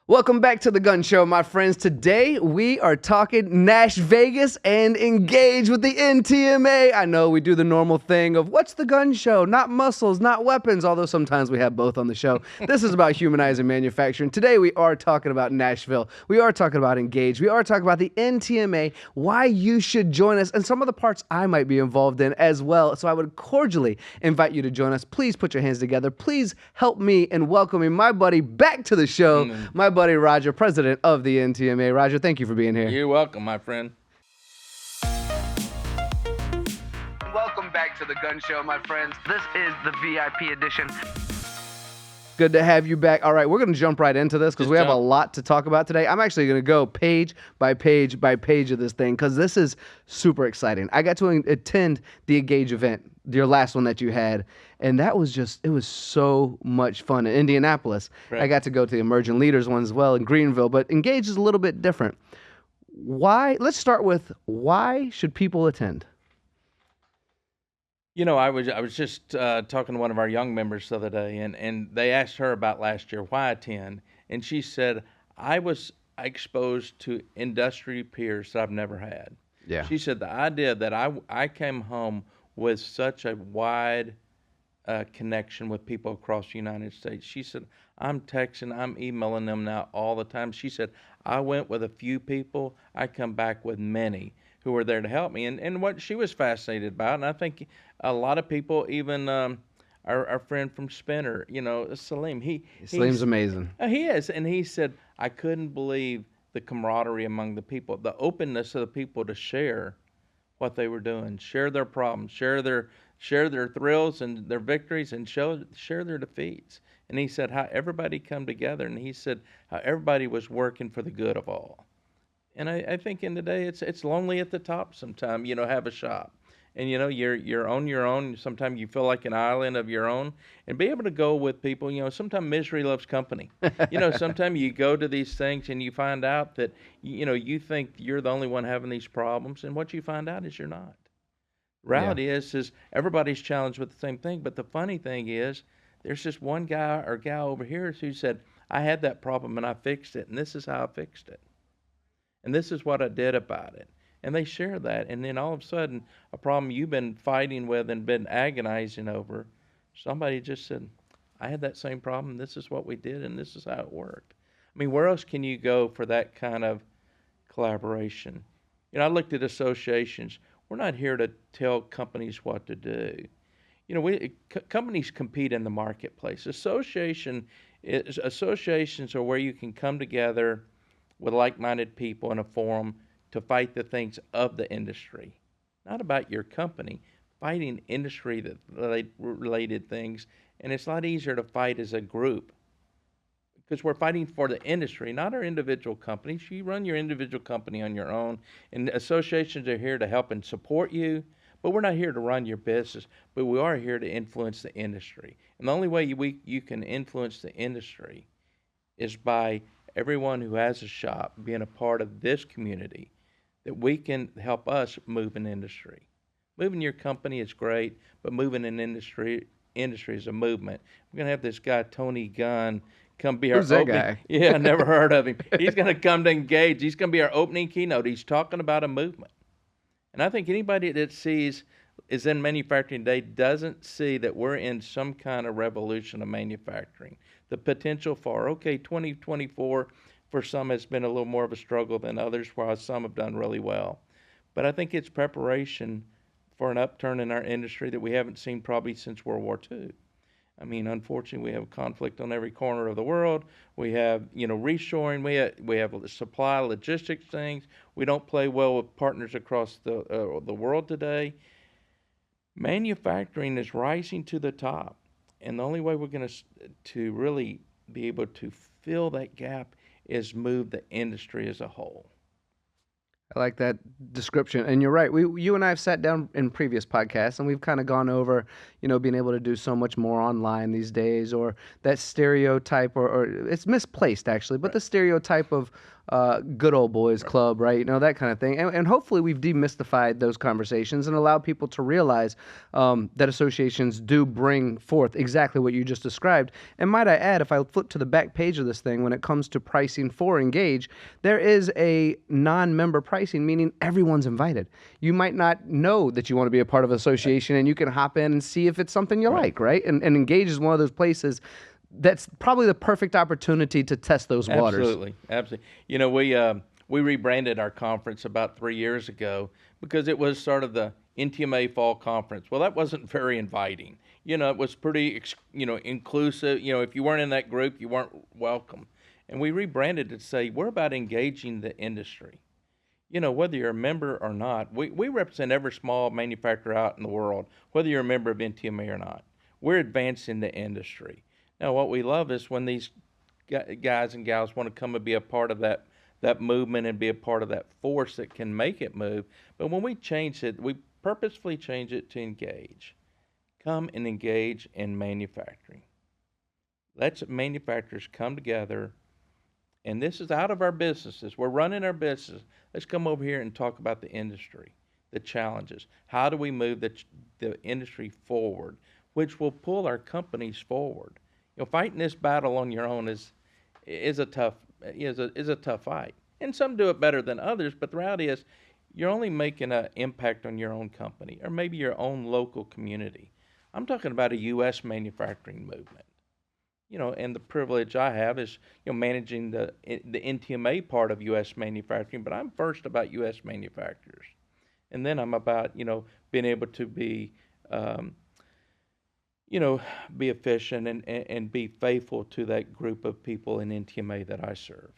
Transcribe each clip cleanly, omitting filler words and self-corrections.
Welcome back to the Gunn Show, my friends. Today we are talking Nash Vegas and Engage with the NTMA. I know we do the normal thing of what's the Gunn Show? Not muscles, not weapons, although sometimes we have both on the show. This is about humanizing manufacturing. Today we are talking about Nashville. We are talking about Engage. We are talking about the NTMA, why you should join us, and some of the parts I might be involved in as well. So I would cordially invite you to join us. Please put your hands together. Please help me in welcoming my buddy back to the show, my buddy Roger, president of the NTMA. Roger, thank you for being here. You're welcome, my friend. Welcome back to the Gunn Show, my friends. This is the VIP edition. Good to have you back. All right, we're going to jump right into this because we have a lot to talk about today. I'm actually going to go page by page by page of this thing because this is super exciting. I got to attend the Engage event, your last one that you had, and that was it was so much fun in Indianapolis. Right. I got to go to the Emerging Leaders one as well in Greenville, but Engage is a little bit different. Let's start with why should people attend? You know, I was just talking to one of our young members the other day, and they asked her about last year, why attend? And she said, I was exposed to industry peers that I've never had. Yeah. She said the idea that I came home with such a wide connection with people across the United States. She said, I'm texting, I'm emailing them now all the time. She said, I went with a few people, I come back with many who were there to help me. And what she was fascinated about, and I think a lot of people, even our friend from Spinner, you know, Salim, Salim's amazing. He is, and he said, I couldn't believe the camaraderie among the people, the openness of the people to share what they were doing, share their problems, share their thrills and their victories, and share their defeats. And he said how everybody come together, and he said how everybody was working for the good of all. And I think in the day it's lonely at the top sometimes, you know, have a shop. And you know, you're on your own. Sometimes you feel like an island of your own, and be able to go with people. You know, sometimes misery loves company. You know, sometimes you go to these things and you find out that you know you think you're the only one having these problems, and what you find out is you're not. Reality is everybody's challenged with the same thing. But the funny thing is, there's just one guy or gal over here who said, I had that problem and I fixed it, and this is how I fixed it, and this is what I did about it. And they share that, and then all of a sudden, a problem you've been fighting with and been agonizing over, somebody just said, I had that same problem, this is what we did, and this is how it worked. I mean, where else can you go for that kind of collaboration? You know, I looked at associations. We're not here to tell companies what to do. You know, companies compete in the marketplace. Associations are where you can come together with like-minded people in a forum to fight the things of the industry, not about your company, fighting industry-related things. And it's a lot easier to fight as a group because we're fighting for the industry, not our individual companies. You run your individual company on your own, and associations are here to help and support you, but we're not here to run your business, but we are here to influence the industry. And the only way you can influence the industry is by everyone who has a shop being a part of this community, that we can help us move an industry. Moving your company is great, but moving an industry is a movement. We're going to have this guy, Tony Gunn, come be our opening. Who's that guy? Yeah, I never heard of him. He's going to come to Engage. He's going to be our opening keynote. He's talking about a movement. And I think anybody that is in manufacturing today doesn't see that we're in some kind of revolution of manufacturing. The potential for, 2024 for some has been a little more of a struggle than others, while some have done really well. But I think it's preparation for an upturn in our industry that we haven't seen probably since World War II. I mean, unfortunately, we have conflict on every corner of the world. We have, reshoring. We have supply logistics things. We don't play well with partners across the world today. Manufacturing is rising to the top, and the only way we're going to really be able to fill that gap is move the industry as a whole. I like that description, and you're right. You and I have sat down in previous podcasts, and we've kind of gone over, being able to do so much more online these days, or that stereotype, or it's misplaced actually, but the stereotype of good old boys club, right? That kind of thing, and hopefully we've demystified those conversations and allowed people to realize that associations do bring forth exactly what you just described. And might I add, if I flip to the back page of this thing, when it comes to pricing for Engage, there is a non-member pricing, meaning everyone's invited. You might not know that you want to be a part of an association, and you can hop in and see if it's something you like, right? And Engage is one of those places that's probably the perfect opportunity to test those waters. Absolutely. We rebranded our conference about 3 years ago because it was sort of the NTMA Fall Conference. Well, that wasn't very inviting. It was pretty, inclusive. If you weren't in that group, you weren't welcome. And we rebranded it to say, we're about engaging the industry. Whether you're a member or not, we represent every small manufacturer out in the world, whether you're a member of NTMA or not. We're advancing the industry. Now, what we love is when these guys and gals want to come and be a part of that movement and be a part of that force that can make it move. But when we change it, we purposefully change it to engage. Come and engage in manufacturing. Let's manufacturers come together, and this is out of our businesses. We're running our business. Let's come over here and talk about the industry, the challenges. How do we move the industry forward, which will pull our companies forward? Fighting this battle on your own is a tough fight, and some do it better than others. But the reality is, you're only making an impact on your own company or maybe your own local community. I'm talking about a U.S. manufacturing movement. And the privilege I have is, managing the NTMA part of U.S. manufacturing. But I'm first about U.S. manufacturers, and then I'm about being able to be be efficient and be faithful to that group of people in NTMA that I serve.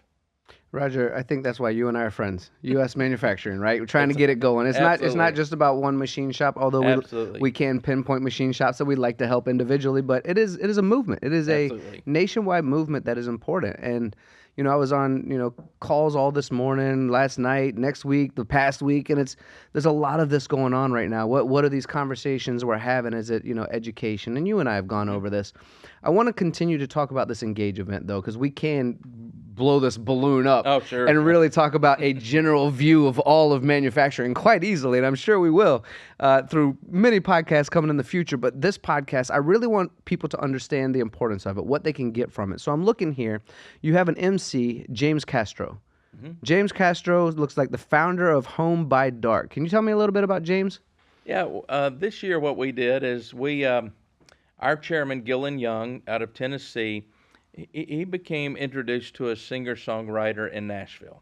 Roger, I think that's why you and I are friends. U.S. manufacturing, right? We're trying to get it going. It's not just about one machine shop, although we can pinpoint machine shops that we'd like to help individually, but it is a movement. It is a nationwide movement that is important. And I was on, calls all this morning, last night, next week, the past week, and there's a lot of this going on right now. What are these conversations we're having? Is it, education? And you and I have gone over this. I want to continue to talk about this Engage event, though, because we can blow this balloon up and really talk about a general view of all of manufacturing quite easily, and I'm sure we will through many podcasts coming in the future. But this podcast, I really want people to understand the importance of it, what they can get from it. So I'm looking here. You have an MC, James Castro. Mm-hmm. James Castro looks like the founder of Home by Dark. Can you tell me a little bit about James? Yeah, this year what we did is our chairman, Gillen Young, out of Tennessee, he became introduced to a singer-songwriter in Nashville.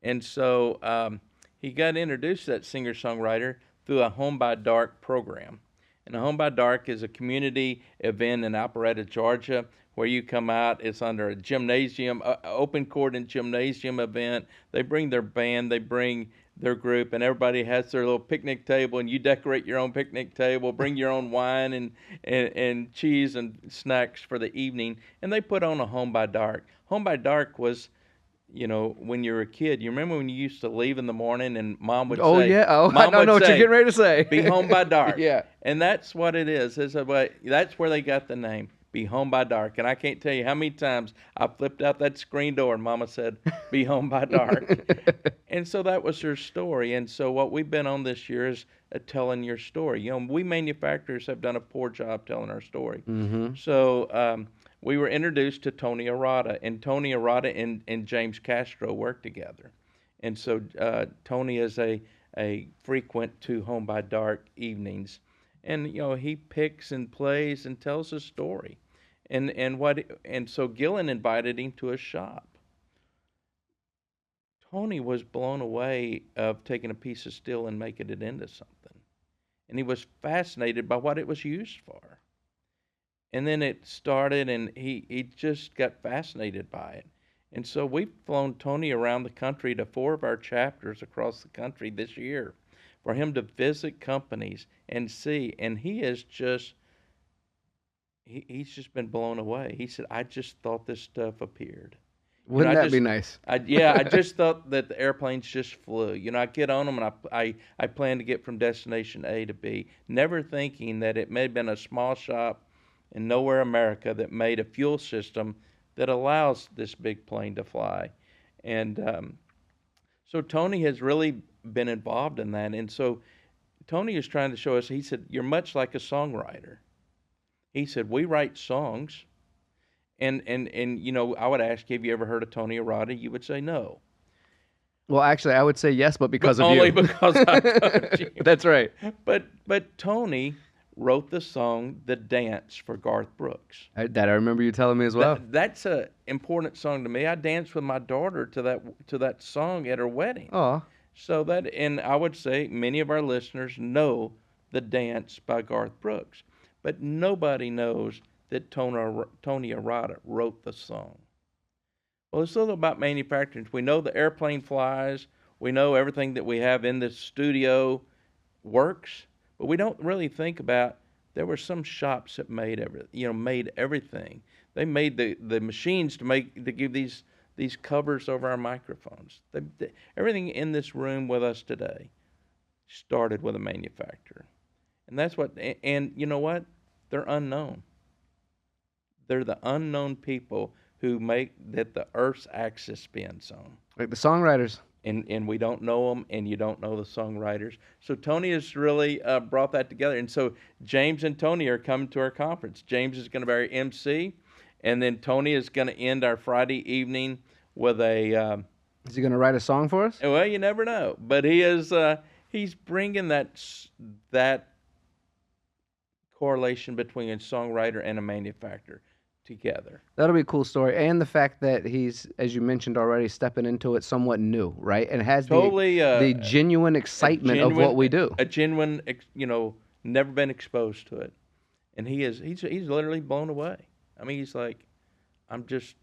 And so he got introduced to that singer-songwriter through a Home by Dark program. And a Home by Dark is a community event in Alpharetta, Georgia, where you come out. It's under a gymnasium, open court and gymnasium event. They bring their band, they bring their group, and everybody has their little picnic table, and you decorate your own picnic table, bring your own wine and cheese and snacks for the evening, and they put on a Home by Dark. Home by Dark was, when you were a kid, you remember when you used to leave in the morning and Mom would say, I know what you're getting ready to say. Be home by dark. Yeah. And that's what it is. That's where they got the name. Be home by dark. And I can't tell you how many times I flipped out that screen door and Mama said, be home by dark. And so that was her story. And so what we've been on this year is telling your story. We manufacturers have done a poor job telling our story. Mm-hmm. So we were introduced to Tony Arata, and Tony Arata and James Castro work together. And so Tony is a frequent to Home by Dark evenings. And he picks and plays and tells a story. And so Gillen invited him to a shop. Tony was blown away of taking a piece of steel and making it into something. And he was fascinated by what it was used for. And then it started, and he just got fascinated by it. And so we've flown Tony around the country to 4 of our chapters across the country this year for him to visit companies and see. And he is just, he's just been blown away. He said, I just thought this stuff appeared. Wouldn't that be nice? I just thought that the airplanes just flew. I get on them and I plan to get from destination A to B, never thinking that it may have been a small shop in nowhere America that made a fuel system that allows this big plane to fly. And so Tony has really been involved in that. And so Tony is trying to show us, he said, you're much like a songwriter. He said, we write songs. And I would ask you, have you ever heard of Tony Arata? You would say no. Well, actually, I would say yes, but because of only you. Because I told you. That's right. But Tony wrote the song "The Dance" for Garth Brooks. I remember you telling me as well. That's a important song to me. I danced with my daughter to that song at her wedding. Oh. So and I would say many of our listeners know "The Dance" by Garth Brooks, but nobody knows that Tony Arata wrote the song. Well, it's a little about manufacturing. We know the airplane flies. We know everything that we have in the studio works, but we don't really think about there were some shops that made everything. They made the machines to give these covers over our microphones. Everything in this room with us today started with a manufacturer, and that's what. And you know what? They're unknown. They're the unknown people who make that the Earth's axis spins on. Like the songwriters. And we don't know them, and you don't know the songwriters. So Tony has really brought that together. And so James and Tony are coming to our conference. James is going to be our MC, and then Tony is going to end our Friday evening with a... is he going to write a song for us? Well, you never know. But he is he's bringing that correlation between a songwriter and a manufacturer together. That'll be a cool story. And the fact that he's, as you mentioned already, stepping into it somewhat new, right? And has totally, the genuine excitement of what we do. A genuine, never been exposed to it. And he's literally blown away. I mean, he's like, I'm just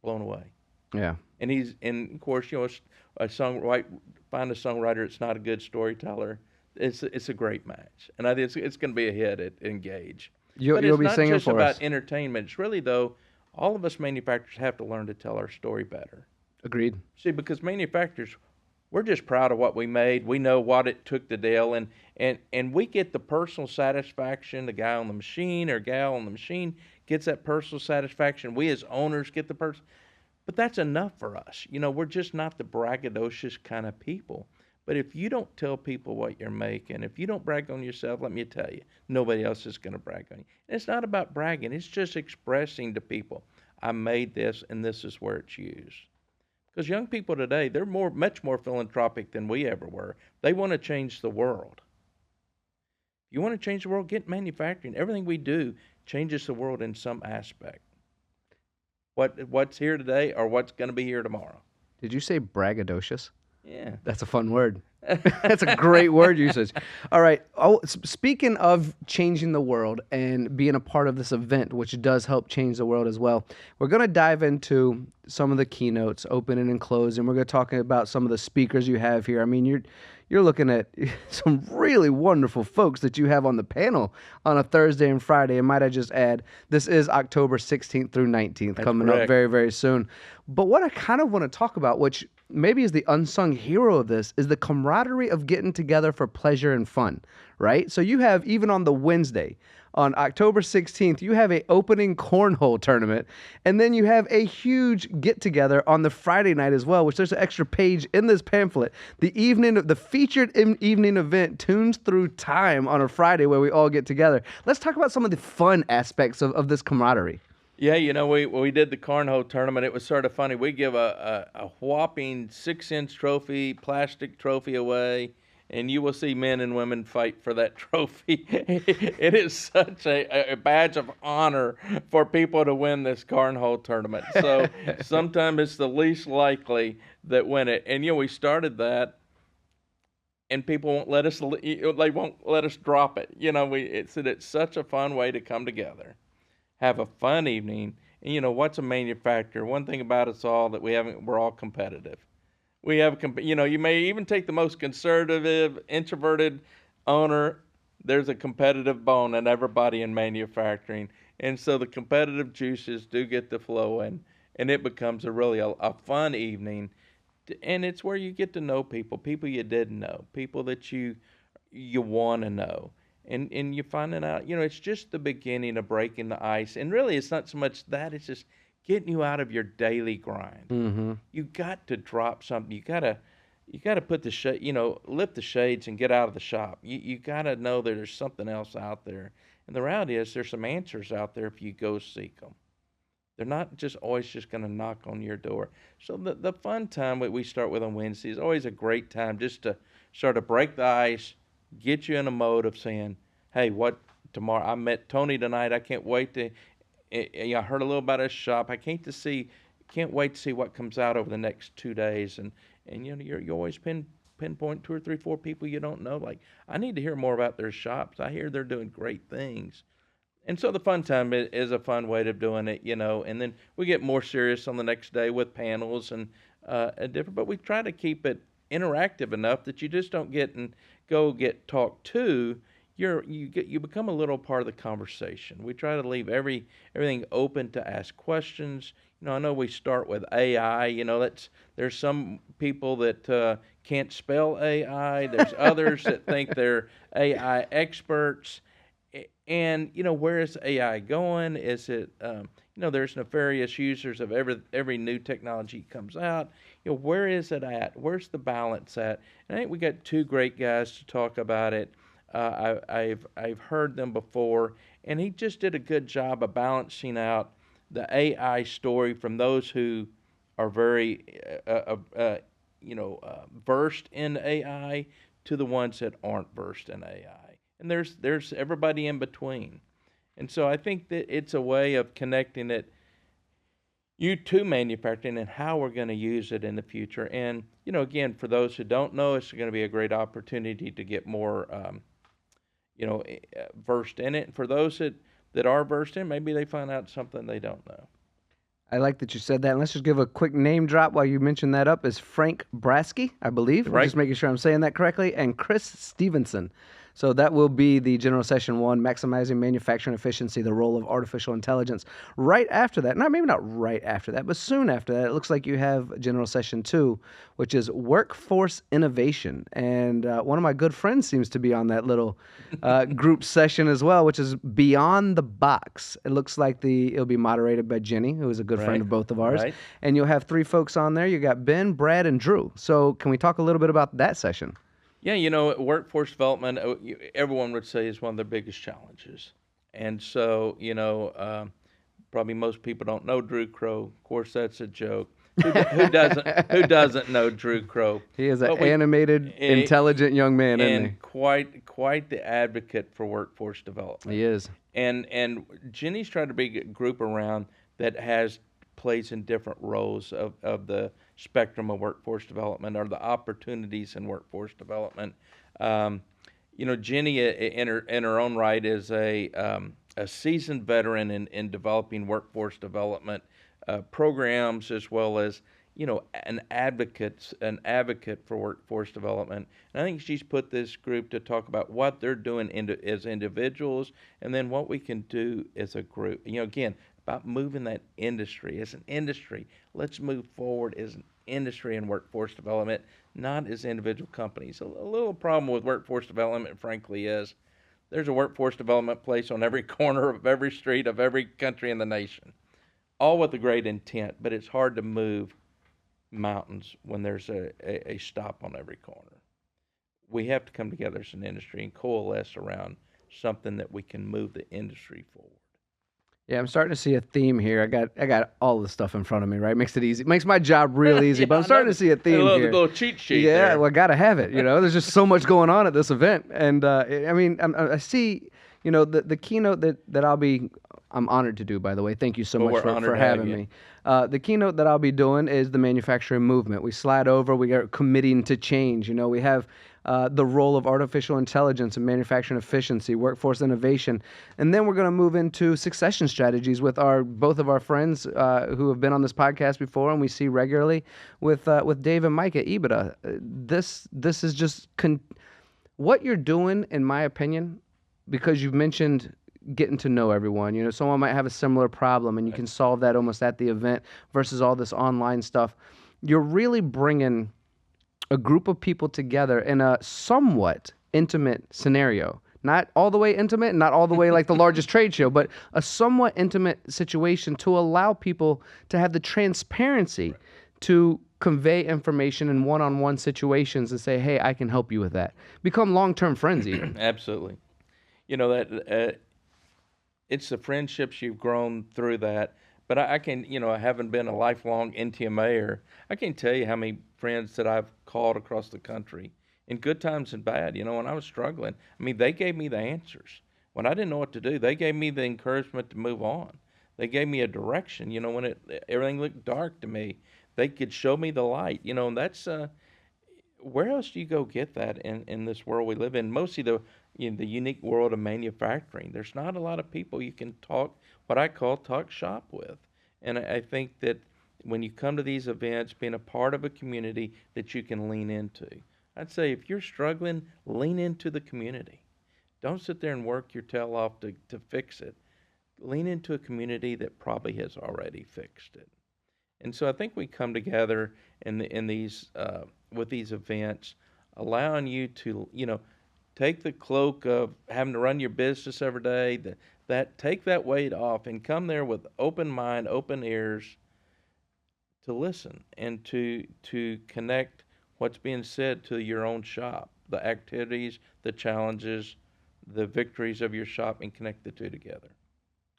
blown away. Yeah. And of course, find a songwriter that's not a good storyteller. It's a great match. And I think it's going to be a hit at Engage. You'll be singing for us. It's not just about entertainment. It's really, though, all of us manufacturers have to learn to tell our story better. Agreed. See, because manufacturers, we're just proud of what we made. We know what it took to deal, and we get the personal satisfaction. The guy on the machine or gal on the machine gets that personal satisfaction. We as owners get the person. But that's enough for us. We're just not the braggadocious kind of people. But if you don't tell people what you're making, if you don't brag on yourself, let me tell you, nobody else is going to brag on you. And it's not about bragging. It's just expressing to people, I made this, and this is where it's used. Because young people today, they're much more philanthropic than we ever were. They want to change the world. If you want to change the world, get manufacturing. Everything we do changes the world in some aspect. What's here today or what's going to be here tomorrow. Did you say braggadocious? Yeah. That's a fun word. That's a great word usage. All right. Speaking of changing the world and being a part of this event, which does help change the world as well, we're going to dive into some of the keynotes, opening and closing. We're going to talk about some of the speakers you have here. I mean, you're looking at some really wonderful folks that you have on the panel on a Thursday and Friday. And might I just add, this is October 16th through 19th, That's coming correct. up very, very soon. But what I kind of want to talk about, which maybe is the unsung hero of this, is the camaraderie of getting together for pleasure and fun, right? So you have, even on the Wednesday, on October 16th, you have a opening cornhole tournament, and then you have a huge get-together on the Friday night as well, which there's an extra page in this pamphlet. The featured evening event, Tunes Through Time, on a Friday where we all get together. Let's talk about some of the fun aspects of this camaraderie. Yeah, we did the cornhole tournament. It was sort of funny. We give a whopping 6-inch trophy, plastic trophy away, and you will see men and women fight for that trophy. It is such a badge of honor for people to win this cornhole tournament. So sometimes it's the least likely that win it. And we started that, and people won't let us. They won't let us drop it. It's such a fun way to come together. Have a fun evening. And what's a manufacturer? One thing about us all that we're all competitive. We have, you may even take the most conservative, introverted owner. There's a competitive bone in everybody in manufacturing. And so the competitive juices do get to flow, and and it becomes a fun evening. And it's where you get to know people you didn't know, people that you want to know. And you finding out, it's just the beginning of breaking the ice. And really, it's not so much that, it's just getting you out of your daily grind. Mm-hmm. You got to drop something. You gotta put lift the shades and get out of the shop. You gotta know that there's something else out there. And the reality is there's some answers out there if you go seek them. They're not just always just going to knock on your door. So the fun time that we start with on Wednesday is always a great time just to sort of break the ice, get you in a mode of saying, hey, what tomorrow? I met Tony tonight. I can't wait to. I heard a little about his shop. Can't wait to see what comes out over the next 2 days. And you always pinpoint 2 or 3, 4 people you don't know. Like, I need to hear more about their shops. I hear they're doing great things. And so the fun time is a fun way of doing it, and then we get more serious on the next day with panels and different, but we try to keep it interactive enough that you just don't get talked to. You become a little part of the conversation. We try to leave everything open to ask questions. I know we start with AI, there's some people that can't spell AI. There's others that think they're AI experts. And where is AI going? Is it there's nefarious users of every new technology comes out. Where is it at? Where's the balance at? And I think we got 2 great guys to talk about it. I've heard them before, and he just did a good job of balancing out the AI story from those who are very versed in AI to the ones that aren't versed in AI. And there's everybody in between. And so I think that it's a way of connecting you to manufacturing and how we're going to use it in the future. And, again, for those who don't know, it's going to be a great opportunity to get more, versed in it. And for those that are versed in, maybe they find out something they don't know. I like that you said that. And let's just give a quick name drop while you mention that up. Is Frank Brasky, I believe. Right. Just making sure I'm saying that correctly. And Chris Stevenson. So that will be the General Session 1, Maximizing Manufacturing Efficiency, the Role of Artificial Intelligence. Right after that, maybe not right after that, but soon after that, it looks like you have General Session 2, which is Workforce Innovation. And one of my good friends seems to be on that little group session as well, which is Beyond the Box. It looks like it'll be moderated by Jenny, who is a good friend of both of ours. Right. And you'll have 3 folks on there. You got Ben, Brad, and Drew. So can we talk a little bit about that session? Yeah, workforce development, everyone would say is one of the biggest challenges. And so, probably most people don't know Drew Crowe. Of course, that's a joke. Who doesn't know Drew Crowe? He is an animated, intelligent young man, isn't he? Quite the advocate for workforce development. He is. And Jenny's tried to be a group around that plays in different roles of the spectrum of workforce development or the opportunities in workforce development. Jenny, in her own right, is a seasoned veteran in developing workforce development programs, as well as an advocate for workforce development. And I think she's put this group to talk about what they're doing as individuals, and then what we can do as a group. Again, about moving that industry. As an industry, let's move forward as an industry in workforce development, not as individual companies. A little problem with workforce development, frankly, is there's a workforce development place on every corner of every street of every country in the nation, all with a great intent, but it's hard to move mountains when there's a stop on every corner. We have to come together as an industry and coalesce around something that we can move the industry forward. Yeah, I'm starting to see a theme here. I got all the stuff in front of me, right? Makes it easy. Makes my job real easy. But I'm starting to see a theme here. A little cheat sheet. Yeah, there. well, I gotta have it. There's just so much going on at this event, and I see, the keynote that I'm honored to do. By the way, thank you so much for having me. The keynote that I'll be doing is the manufacturing movement. We slide over. We are committing to change. We have the role of artificial intelligence and manufacturing efficiency, workforce innovation, and then we're going to move into succession strategies with both of our friends who have been on this podcast before and we see regularly with Dave and Mike at EBITDA. This is just what you're doing, in my opinion, because you've mentioned getting to know everyone. You know, someone might have a similar problem, and you can solve that almost at the event versus all this online stuff. You're really bringing a group of people together in a somewhat intimate scenario. Not all the way intimate, not all the way like the largest trade show, but a somewhat intimate situation to allow people to have the transparency to convey information in one-on-one situations and say, hey, I can help you with that. Become long-term friends even. Absolutely. You know, that it's the friendships you've grown through that. But I can, you know, I haven't been a lifelong NTMA, I can't tell you how many friends that I've called across the country in good times and bad. You know, when I was struggling, I mean, they gave me the answers. When I didn't know what to do, they gave me the encouragement to move on. They gave me a direction. You know, when everything looked dark to me, they could show me the light. You know, and that's where else do you go get that in this world we live in? Mostly the unique world of manufacturing. There's not a lot of people you can talk, what I call talk shop with. And I think that when you come to these events, being a part of a community that you can lean into. I'd say if you're struggling, lean into the community. Don't sit there and work your tail off to fix it. Lean into a community that probably has already fixed it. And so I think we come together in these with these events, allowing you to, you know, take the cloak of having to run your business every day, that take that weight off and come there with open mind, open ears to listen and to connect what's being said to your own shop, the activities, the challenges, the victories of your shop, and connect the two together.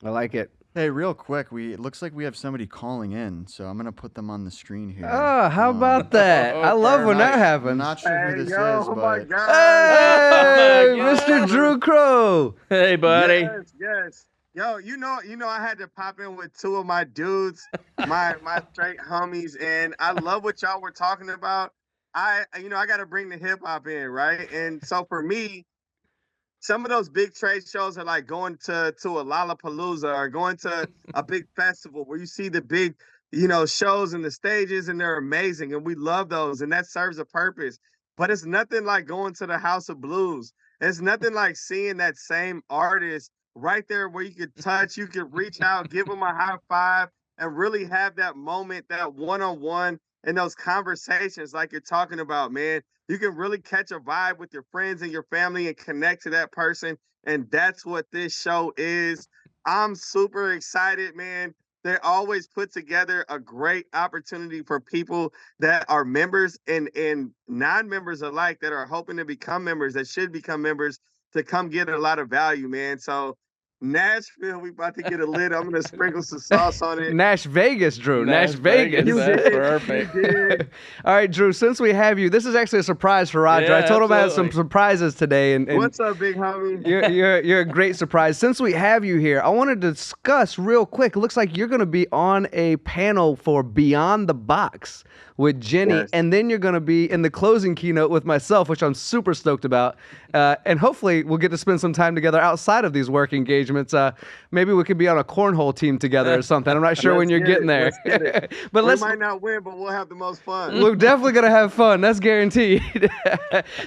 I like it. Hey, real quick, it looks like we have somebody calling in, so I'm gonna put them on the screen here. Oh, how about that? I love when that I'm happens. not sure who this is, oh my but God. Hey, Oh my Mr. God. Drew Crowe. Hey, buddy. Yes. Yo, you know, I had to pop in with two of my dudes, my straight homies, and I love what y'all were talking about. I got to bring the hip hop in, right? And so for me, some of those big trade shows are like going to a Lollapalooza or going to a big festival where you see the big, shows and the stages, and they're amazing, and we love those, and that serves a purpose. But it's nothing like going to the House of Blues. It's nothing like seeing that same artist right there where you could touch, you could reach out, give them a high five, and really have that moment, that one-on-one, and those conversations like you're talking about, man. You can really catch a vibe with your friends and your family and connect to that person. And that's what this show is. I'm super excited, man. They always put together a great opportunity for people that are members and non-members alike that are hoping to become members, that should become members, to come get a lot of value, man. So Nashville, we about to get a lid. I'm gonna sprinkle some sauce on it. Nash Vegas, Drew. Nash Vegas. You That's did. perfect. You did. All right, Drew, since we have you, this is actually a surprise for Roger. Yeah, I told him I had some absolutely. surprises today. And What's up, big homie? you're a great surprise. Since we have you here, I want to discuss real quick. It looks like you're going to be on a panel for Beyond the Box with Jenny, Yes. and then you're going to be in the closing keynote with myself, which I'm super stoked about. And hopefully we'll get to spend some time together outside of these work engagements. Maybe we could be on a cornhole team together or something. I'm not sure when Let's you're get getting it. there. Let's get it. But We might not win, but we'll have the most fun. we're definitely going to have fun. That's guaranteed.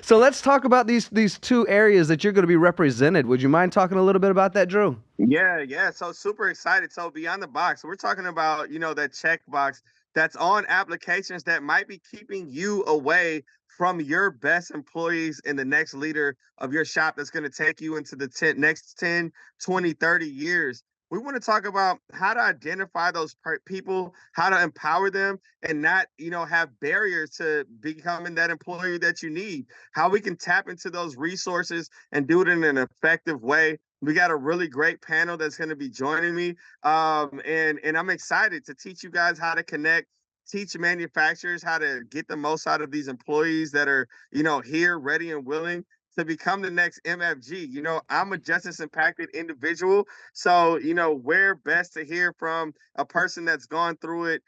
So let's talk about these two areas that you're going to be represented. Would you mind talking a little bit about that, Drew? Yeah. So super excited. So Beyond the Box, we're talking about, that check box that's on applications that might be keeping you away from your best employees and the next leader of your shop that's going to take you into the next 10, 20, 30 years. We want to talk about how to identify those people, how to empower them, and not, have barriers to becoming that employee that you need, how we can tap into those resources and do it in an effective way. We got a really great panel that's going to be joining me. And I'm excited to teach you guys how to connect, teach manufacturers how to get the most out of these employees that are, here, ready and willing to become the next MFG. I'm a justice impacted individual. So, where best to hear from a person that's gone through it,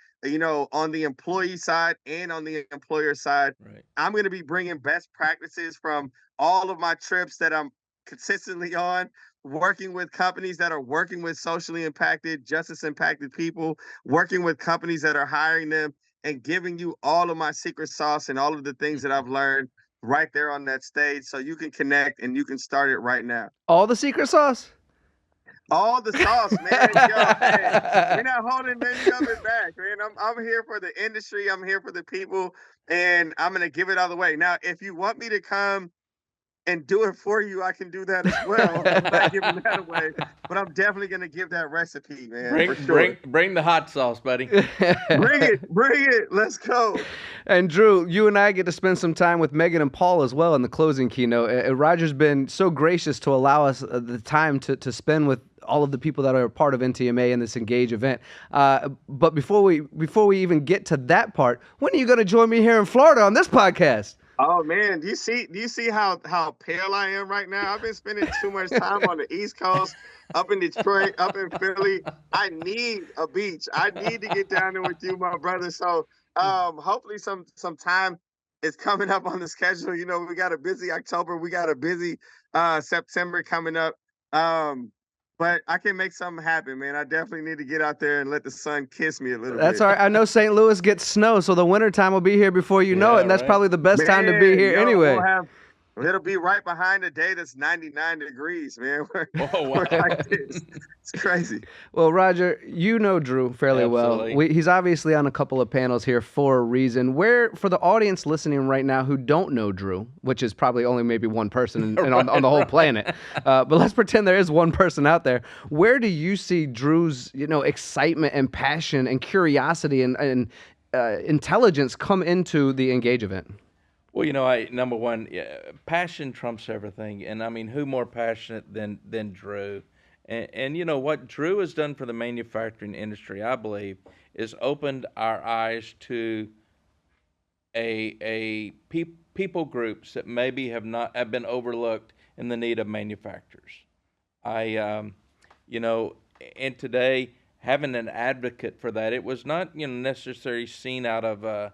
on the employee side and on the employer side. Right. I'm going to be bringing best practices from all of my trips that I'm consistently on, working with companies that are working with socially impacted, justice impacted people, working with companies that are hiring them, and giving you all of my secret sauce and all of the things that I've learned right there on that stage so you can connect and you can start it right now. All the secret sauce? All the sauce, man. Yo, hey, we're not holding any of it back, man. I'm here for the industry. I'm here for the people, and I'm gonna give it all the way. Now, if you want me to come and do it for you, I can do that as well. I'm not giving that away, but I'm definitely gonna give that recipe, man, for sure. Bring the hot sauce, buddy. Bring it. Let's go. And Drew, you and I get to spend some time with Meaghan and Paul as well in the closing keynote. Roger's been so gracious to allow us the time to spend with all of the people that are a part of NTMA in this Engage event. But before we even get to that part, when are you going to join me here in Florida on this podcast? Oh man, do you see how pale I am right now? I've been spending too much time on the East Coast, up in Detroit, up in Philly. I need a beach. I need to get down there with you, my brother. So hopefully some time is coming up on the schedule. You know, we got a busy October, we got a busy September coming up. But I can make something happen, man. I definitely need to get out there and let the sun kiss me a little bit. That's all right. I know St. Louis gets snow, so the wintertime will be here before you know it, and that's probably the best time to be here anyway. It'll be right behind a day that's 99 degrees, man. Oh, wow. Like this. It's crazy. Well, Roger, you know Drew fairly Absolutely. well. He's obviously on a couple of panels here for a reason. Where, for the audience listening right now who don't know Drew, which is probably only maybe one person on the whole planet, but let's pretend there is one person out there. Where do you see Drew's, excitement and passion and curiosity and intelligence come into the Engage event? Well, number one, passion trumps everything. And I mean, who more passionate than Drew? And you know what Drew has done for the manufacturing industry, I believe, is opened our eyes to people groups that maybe have been overlooked in the need of manufacturers. And today having an advocate for that, it was not necessarily seen out of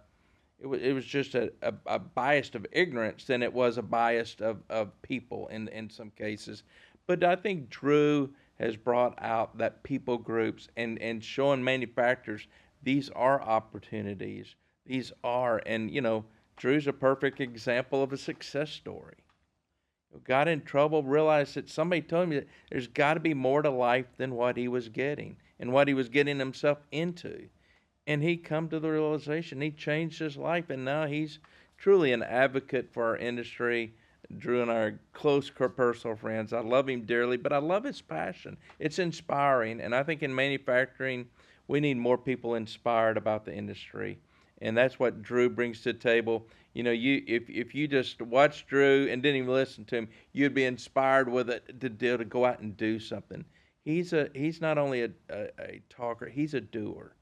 it was just a bias of ignorance than it was a bias of people in some cases. But I think Drew has brought out that people groups and showing manufacturers these are opportunities. These are, and Drew's a perfect example of a success story. Got in trouble, realized that somebody told me that there's got to be more to life than what he was getting and what he was getting himself into. And he come to the realization, he changed his life, and now he's truly an advocate for our industry. Drew and I are close personal friends. I love him dearly, but I love his passion. It's inspiring, and I think in manufacturing, we need more people inspired about the industry, and that's what Drew brings to the table. If you just watch Drew and didn't even listen to him, you'd be inspired with it to go out and do something. He's not only a talker, he's a doer.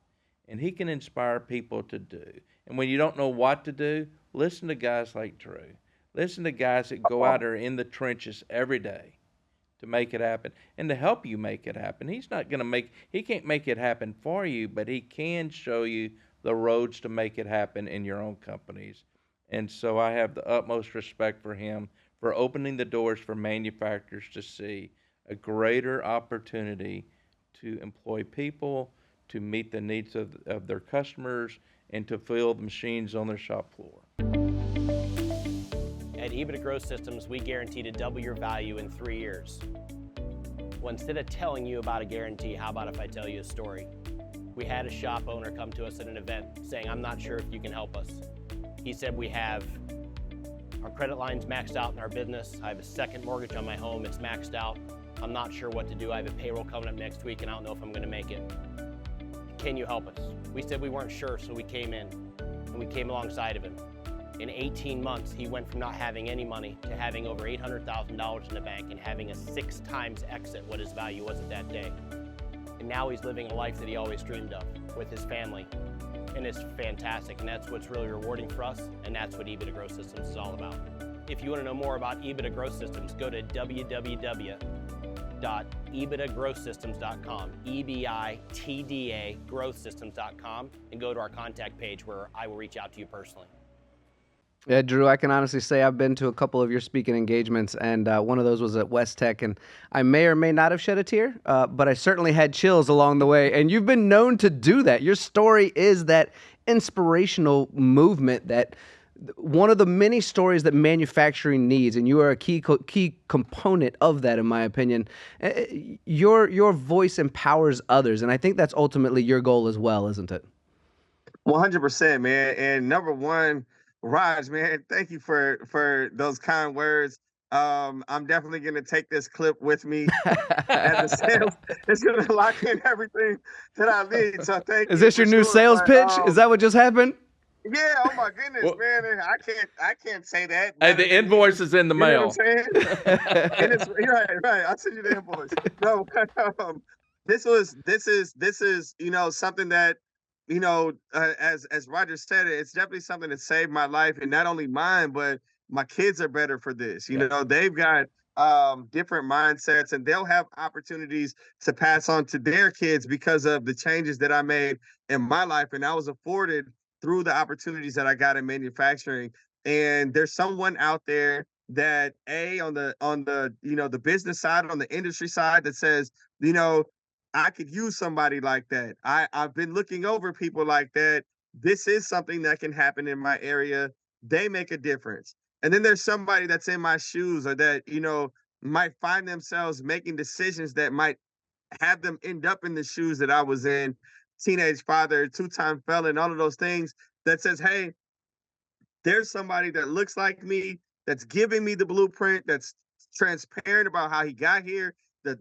And he can inspire people to do. And when you don't know what to do, listen to guys like Drew. Listen to guys that go out there in the trenches every day to make it happen and to help you make it happen. He can't make it happen for you, but he can show you the roads to make it happen in your own companies. And so I have the utmost respect for him for opening the doors for manufacturers to see a greater opportunity to employ people, to meet the needs of their customers, and to fill the machines on their shop floor. At EBITDA Growth Systems, we guarantee to double your value in 3 years. Well, instead of telling you about a guarantee, how about if I tell you a story? We had a shop owner come to us at an event saying, I'm not sure if you can help us. He said, we have our credit lines maxed out in our business. I have a second mortgage on my home, it's maxed out. I'm not sure what to do. I have a payroll coming up next week and I don't know if I'm gonna make it. Can you help us? We said we weren't sure, so we came in and we came alongside of him. In 18 months, he went from not having any money to having over $800,000 in the bank and having a 6 times exit what his value was at that day. And now he's living a life that he always dreamed of with his family. And it's fantastic, and that's what's really rewarding for us, and that's what EBITDA Growth Systems is all about. If you want to know more about EBITDA Growth Systems, go to www.ebitagrowthsystems.com, EBITDA growthsystems.com, and go to our contact page where I will reach out to you personally. Yeah, Drew, I can honestly say I've been to a couple of your speaking engagements, and one of those was at West Tech, and I may or may not have shed a tear, but I certainly had chills along the way, and you've been known to do that. Your story is that inspirational movement that one of the many stories that manufacturing needs, and you are a key component of that, in my opinion. Your voice empowers others, and I think that's ultimately your goal as well, isn't it? 100%, man. And number one, Raj, man, thank you for those kind words. I'm definitely gonna take this clip with me as a sales. It's gonna lock in everything that I need. So thank you. Is this your new sales pitch? Is that what just happened? Yeah. Oh my goodness, Well, man. I can't say that. Hey, the invoice is in the You know mail. what I'm saying? And it's right. I'll send you the invoice. No, this is something that as Roger said, it's definitely something that saved my life, and not only mine, but my kids are better for this. They've got different mindsets, and they'll have opportunities to pass on to their kids because of the changes that I made in my life, and I was afforded through the opportunities that I got in manufacturing. And there's someone out there that on the the business side, on the industry side, that says, I could use somebody like that. I've been looking over people like that. This is something that can happen in my area. They make a difference. And then there's somebody that's in my shoes, or that, might find themselves making decisions that might have them end up in the shoes that I was in, teenage father, two-time felon, all of those things, that says, hey, there's somebody that looks like me, that's giving me the blueprint, that's transparent about how he got here, the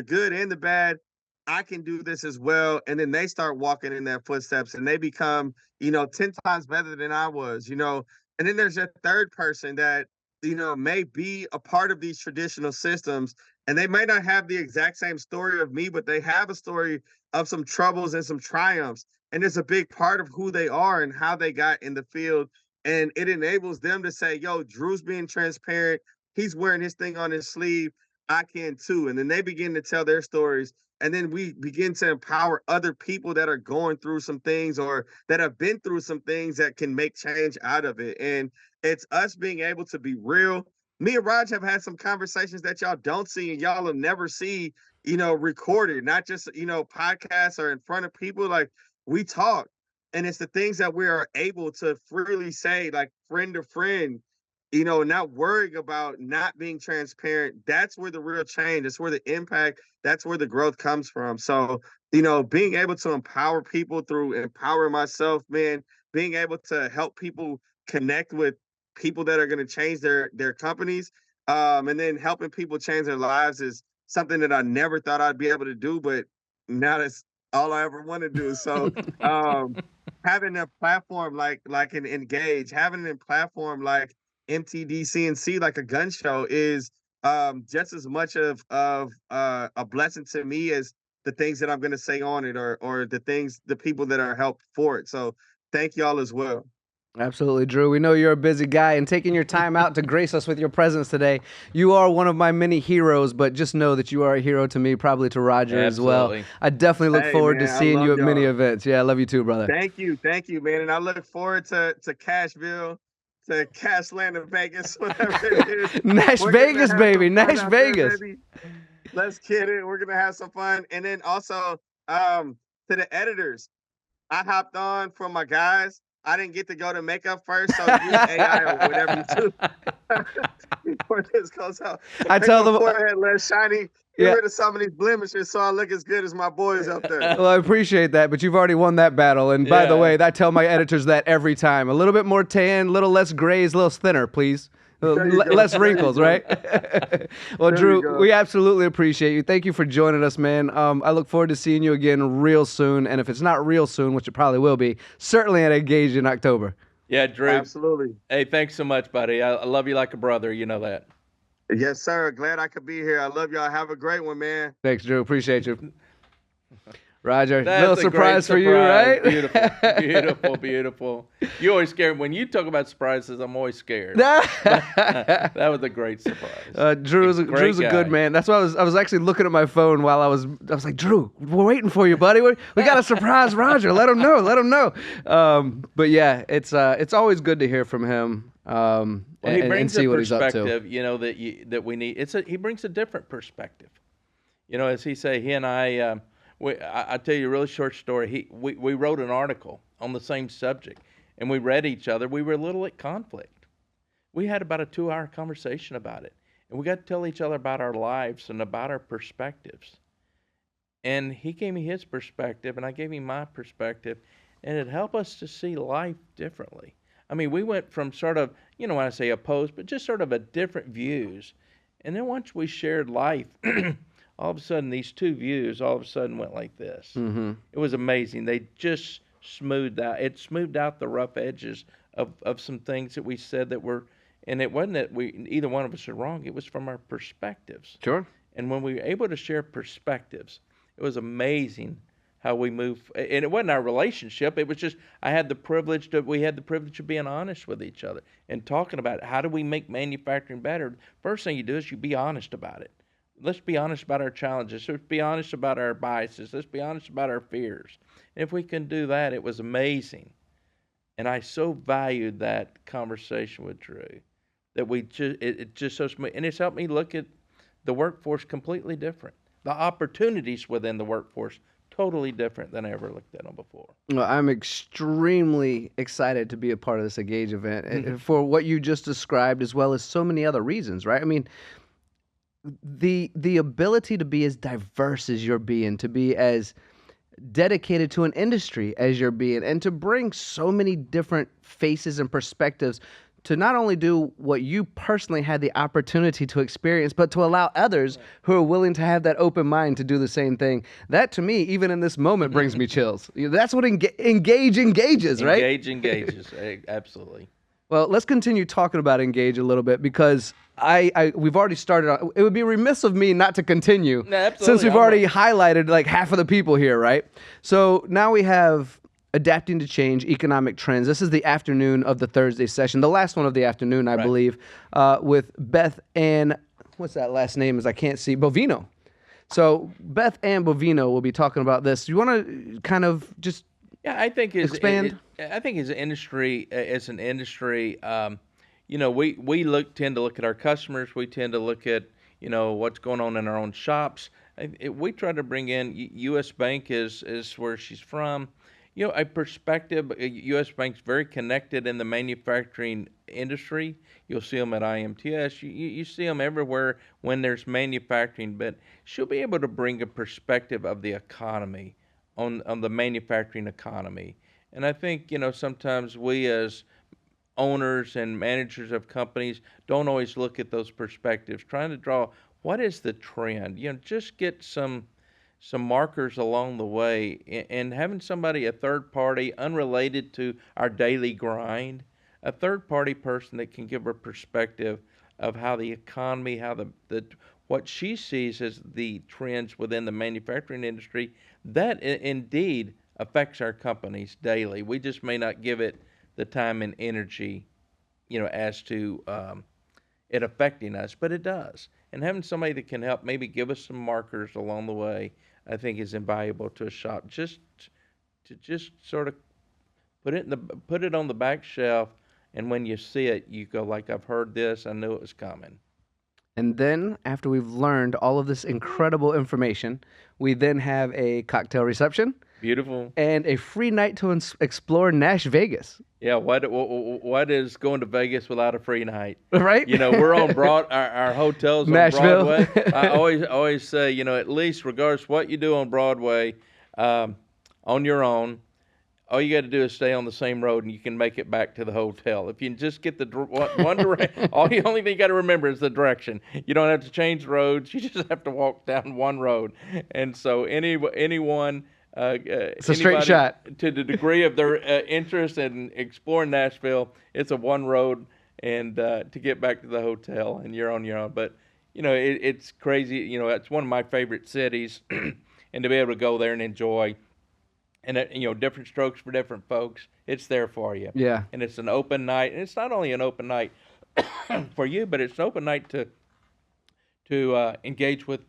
good and the bad. I can do this as well. And then they start walking in their footsteps, and they become, 10 times better than I was, And then there's a third person that, may be a part of these traditional systems, and they may not have the exact same story of me, but they have a story of some troubles and some triumphs. And it's a big part of who they are and how they got in the field. And it enables them to say, yo, Drew's being transparent. He's wearing his thing on his sleeve. I can too. And then they begin to tell their stories. And then we begin to empower other people that are going through some things, or that have been through some things, that can make change out of it. And it's us being able to be real. Me and Raj have had some conversations that y'all don't see, and y'all will never see, recorded, not just, podcasts or in front of people. Like, we talk, and it's the things that we are able to freely say, like friend to friend, not worrying about not being transparent. That's where the real change, that's where the impact, that's where the growth comes from. So, being able to empower people through empowering myself, man, being able to help people connect with people that are going to change their companies, and then helping people change their lives, is something that I never thought I'd be able to do, but now that's all I ever want to do. So, having a platform like an Engage, having a platform like MTDCNC, like a gun show, is just as much of a blessing to me as the things that I'm going to say on it, or the people that are helped for it. So thank y'all as well. Absolutely, Drew. We know you're a busy guy, and taking your time out to grace us with your presence today. You are one of my many heroes, but just know that you are a hero to me, probably to Roger as well. I definitely look forward to seeing you at many events. Yeah, I love you too, brother. Thank you, man. And I look forward to Cashville, to Cashland of Vegas, whatever it is. Nash Vegas, baby. Nash Vegas. Baby. Let's get it. We're gonna have some fun. And then also, to the editors, I hopped on for my guys. I didn't get to go to makeup first, so use AI or whatever you do before this goes out. I tell them, forehead less shiny. Get rid of some of these blemishes so I look as good as my boys up there. Well, I appreciate that, but you've already won that battle. And by the way, I tell my editors that every time. A little bit more tan, a little less grays, a little thinner, please. Less wrinkles, right? Well, Drew, we absolutely appreciate you. Thank you for joining us, man. I look forward to seeing you again real soon. And if it's not real soon, which it probably will be, certainly at Engage in October. Yeah, Drew. Absolutely. Hey, thanks so much, buddy. I love you like a brother. You know that. Yes, sir. Glad I could be here. I love y'all. Have a great one, man. Thanks, Drew. Appreciate you. Roger, little surprise for you, right? Beautiful, beautiful. You always scared when you talk about surprises. I'm always scared. That was a great surprise. Drew's a good man. That's why I was actually looking at my phone while I was like, Drew, we're waiting for you, buddy. We got to surprise Roger. Let him know. But yeah, it's always good to hear from him. Well, he brings see a what he's up to. perspective, that we need. He brings a different perspective. As he say, he and I. I'll tell you a really short story. We wrote an article on the same subject, and we read each other, we were a little at conflict. We had about a 2-hour conversation about it, and we got to tell each other about our lives and about our perspectives. And he gave me his perspective, and I gave him my perspective, and it helped us to see life differently. I mean, we went from sort of, when I say opposed, but just sort of a different views. And then once we shared life, all of a sudden these two views all of a sudden went like this. Mm-hmm. It was amazing. They just smoothed out the rough edges of some things that we said that were, and it wasn't that either one of us are wrong. It was from our perspectives. Sure. And when we were able to share perspectives, it was amazing how we moved. And it wasn't our relationship. It was just we had the privilege of being honest with each other and talking about how do we make manufacturing better. First thing you do is you be honest about it. Let's be honest about our challenges. Let's be honest about our biases. Let's be honest about our fears. And if we can do that, it was amazing. And I so valued that conversation with Drew that it just so smooth. And it's helped me look at the workforce completely different. The opportunities within the workforce totally different than I ever looked at them before. Well, I'm extremely excited to be a part of this Engage event and for what you just described, as well as so many other reasons, right? I mean, the ability to be as diverse as you're being, to be as dedicated to an industry as you're being, and to bring so many different faces and perspectives to not only do what you personally had the opportunity to experience, but to allow others who are willing to have that open mind to do the same thing. That, to me, even in this moment, brings me chills. That's what Engage engages, right? Engage engages, absolutely. Well, let's continue talking about Engage a little bit, because we've already started. It would be remiss of me not to continue, since we've already highlighted like half of the people here, right? So now we have Adapting to Change, Economic Trends. This is the afternoon of the Thursday session, the last one of the afternoon, I believe, with Beth Ann, what's that last name is I can't see, Bovino. So Beth Ann Bovino will be talking about this. You want to kind of just expand? I think as an industry, we tend to look at our customers. We tend to look at, what's going on in our own shops. We try to bring in, U.S. Bank is where she's from. A perspective. U.S. Bank's very connected in the manufacturing industry. You'll see them at IMTS. You see them everywhere when there's manufacturing. But she'll be able to bring a perspective of the economy, on the manufacturing economy. And I think, sometimes we as owners and managers of companies don't always look at those perspectives, trying to draw what is the trend. Just get some markers along the way, and having somebody, a third party, unrelated to our daily grind, a third party person that can give a perspective of how the economy, how what she sees as the trends within the manufacturing industry, that indeed affects our companies daily. We just may not give it the time and energy, as to it affecting us, but it does. And having somebody that can help maybe give us some markers along the way, I think is invaluable to a shop. Just sort of put it on the back shelf, and when you see it, you go like, I've heard this, I knew it was coming. And then after we've learned all of this incredible information, we then have a cocktail reception. Beautiful. And a free night to explore Nash Vegas. Yeah, what is going to Vegas without a free night? Right? We're on our hotels on Nashville. Broadway. I always say, at least regardless what you do on Broadway, on your own, all you got to do is stay on the same road, and you can make it back to the hotel. If you can just get the one direction, the only thing you got to remember is the direction. You don't have to change roads. You just have to walk down one road. And so anyone, it's a straight shot. To the degree of their interest in exploring Nashville, it's a one road, and to get back to the hotel, and you're on your own. But it's crazy. It's one of my favorite cities, and to be able to go there and enjoy. And different strokes for different folks. It's there for you. Yeah. And it's an open night, and it's not only an open night for you, but it's an open night to engage with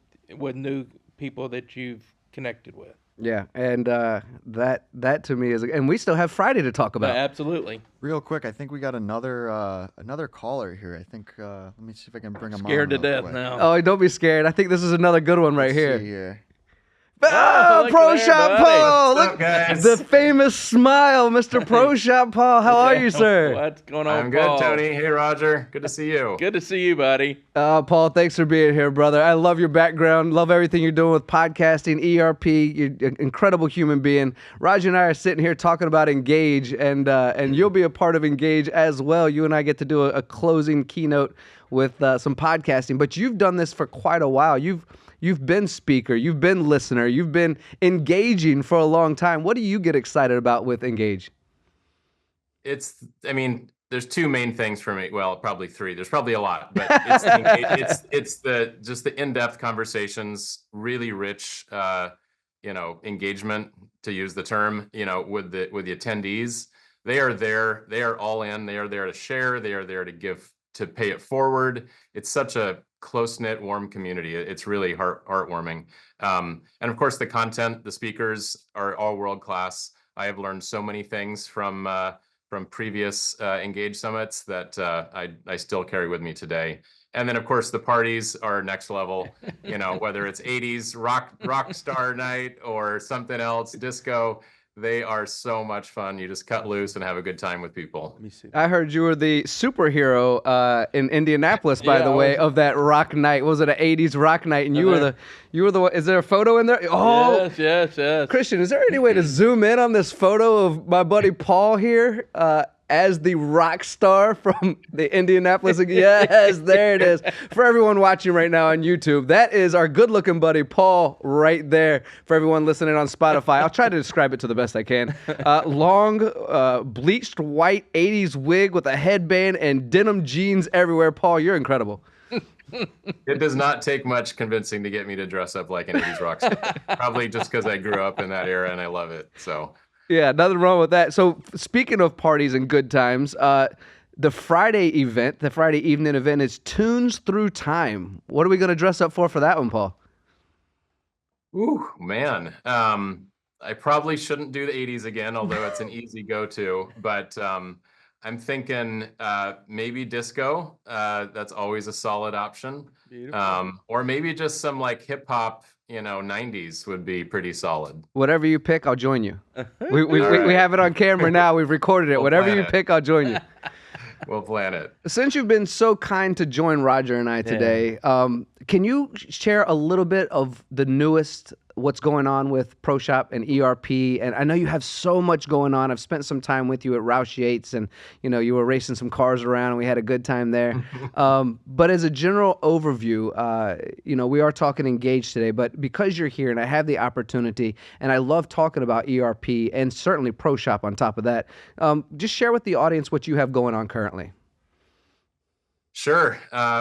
new people that you've connected with. Yeah, and that to me is, and we still have Friday to talk about. Absolutely. Real quick, I think we got another caller here. I think let me see if I can bring him on. Scared to death now. Oh, don't be scared. I think this is another good one right Let's here. see here. Oh, look Pro at there, Shop buddy. Paul. What's up, Look, guys? the famous smile, Mr. Pro Shop Paul. How are you, sir? What's going on, I'm good, Paul? Tony. Hey, Roger. Good to see you. Good to see you, buddy. Paul, thanks for being here, brother. I love your background. Love everything you're doing with podcasting, ERP. You're an incredible human being. Roger and I are sitting here talking about Engage, and you'll be a part of Engage as well. You and I get to do a closing keynote with some podcasting, but you've done this for quite a while. You've been speaker, you've been listener, you've been engaging for a long time. What do you get excited about with Engage? There's two main things for me. Well, probably three. There's probably a lot, but it's the in-depth conversations, really rich, engagement, to use the term, with the attendees. They are there. They are all in. They are there to share. They are there to give, to pay it forward. It's such a close-knit, warm community. It's really heartwarming. And of course, the content, the speakers are all world-class. I have learned so many things from previous Engage summits that I still carry with me today. And then, of course, the parties are next level, whether it's 80s rock star night or something else, disco. They are so much fun. You just cut loose and have a good time with people. Let me see. I heard you were the superhero in Indianapolis, by the way, of that rock night. Was it an 80s rock night? And you were the one. Is there a photo in there? Oh, yes. Christian, is there any way to zoom in on this photo of my buddy Paul here as the rock star from the Indianapolis? Yes, there it is. For everyone watching right now on YouTube, that is our good-looking buddy Paul right there. For everyone listening on Spotify, I'll try to describe it to the best I can. Long, bleached white 80s wig with a headband and denim jeans everywhere. Paul, you're incredible. It does not take much convincing to get me to dress up like an 80s rock star. Probably just because I grew up in that era and I love it. So. Yeah, nothing wrong with that. So speaking of parties and good times, the Friday event, the Friday evening event is Tunes Through Time. What are we going to dress up for that one, Paul? Ooh, man. I probably shouldn't do the 80s again, although it's an easy go-to. But I'm thinking maybe disco. That's always a solid option. Or maybe just some like hip hop, 90s would be pretty solid. Whatever you pick, I'll join you. We have it on camera now. We've recorded it. Whatever you pick, I'll join you. We'll plan it. Since you've been so kind to join Roger and I today, can you share a little bit of the newest, what's going on with Pro Shop and ERP? And I know you have so much going on. I've spent some time with you at Roush Yates, and you were racing some cars around, and we had a good time there. But as a general overview, we are talking Engage today, but because you're here and I have the opportunity, and I love talking about ERP and certainly Pro Shop on top of that, just share with the audience what you have going on currently. Sure.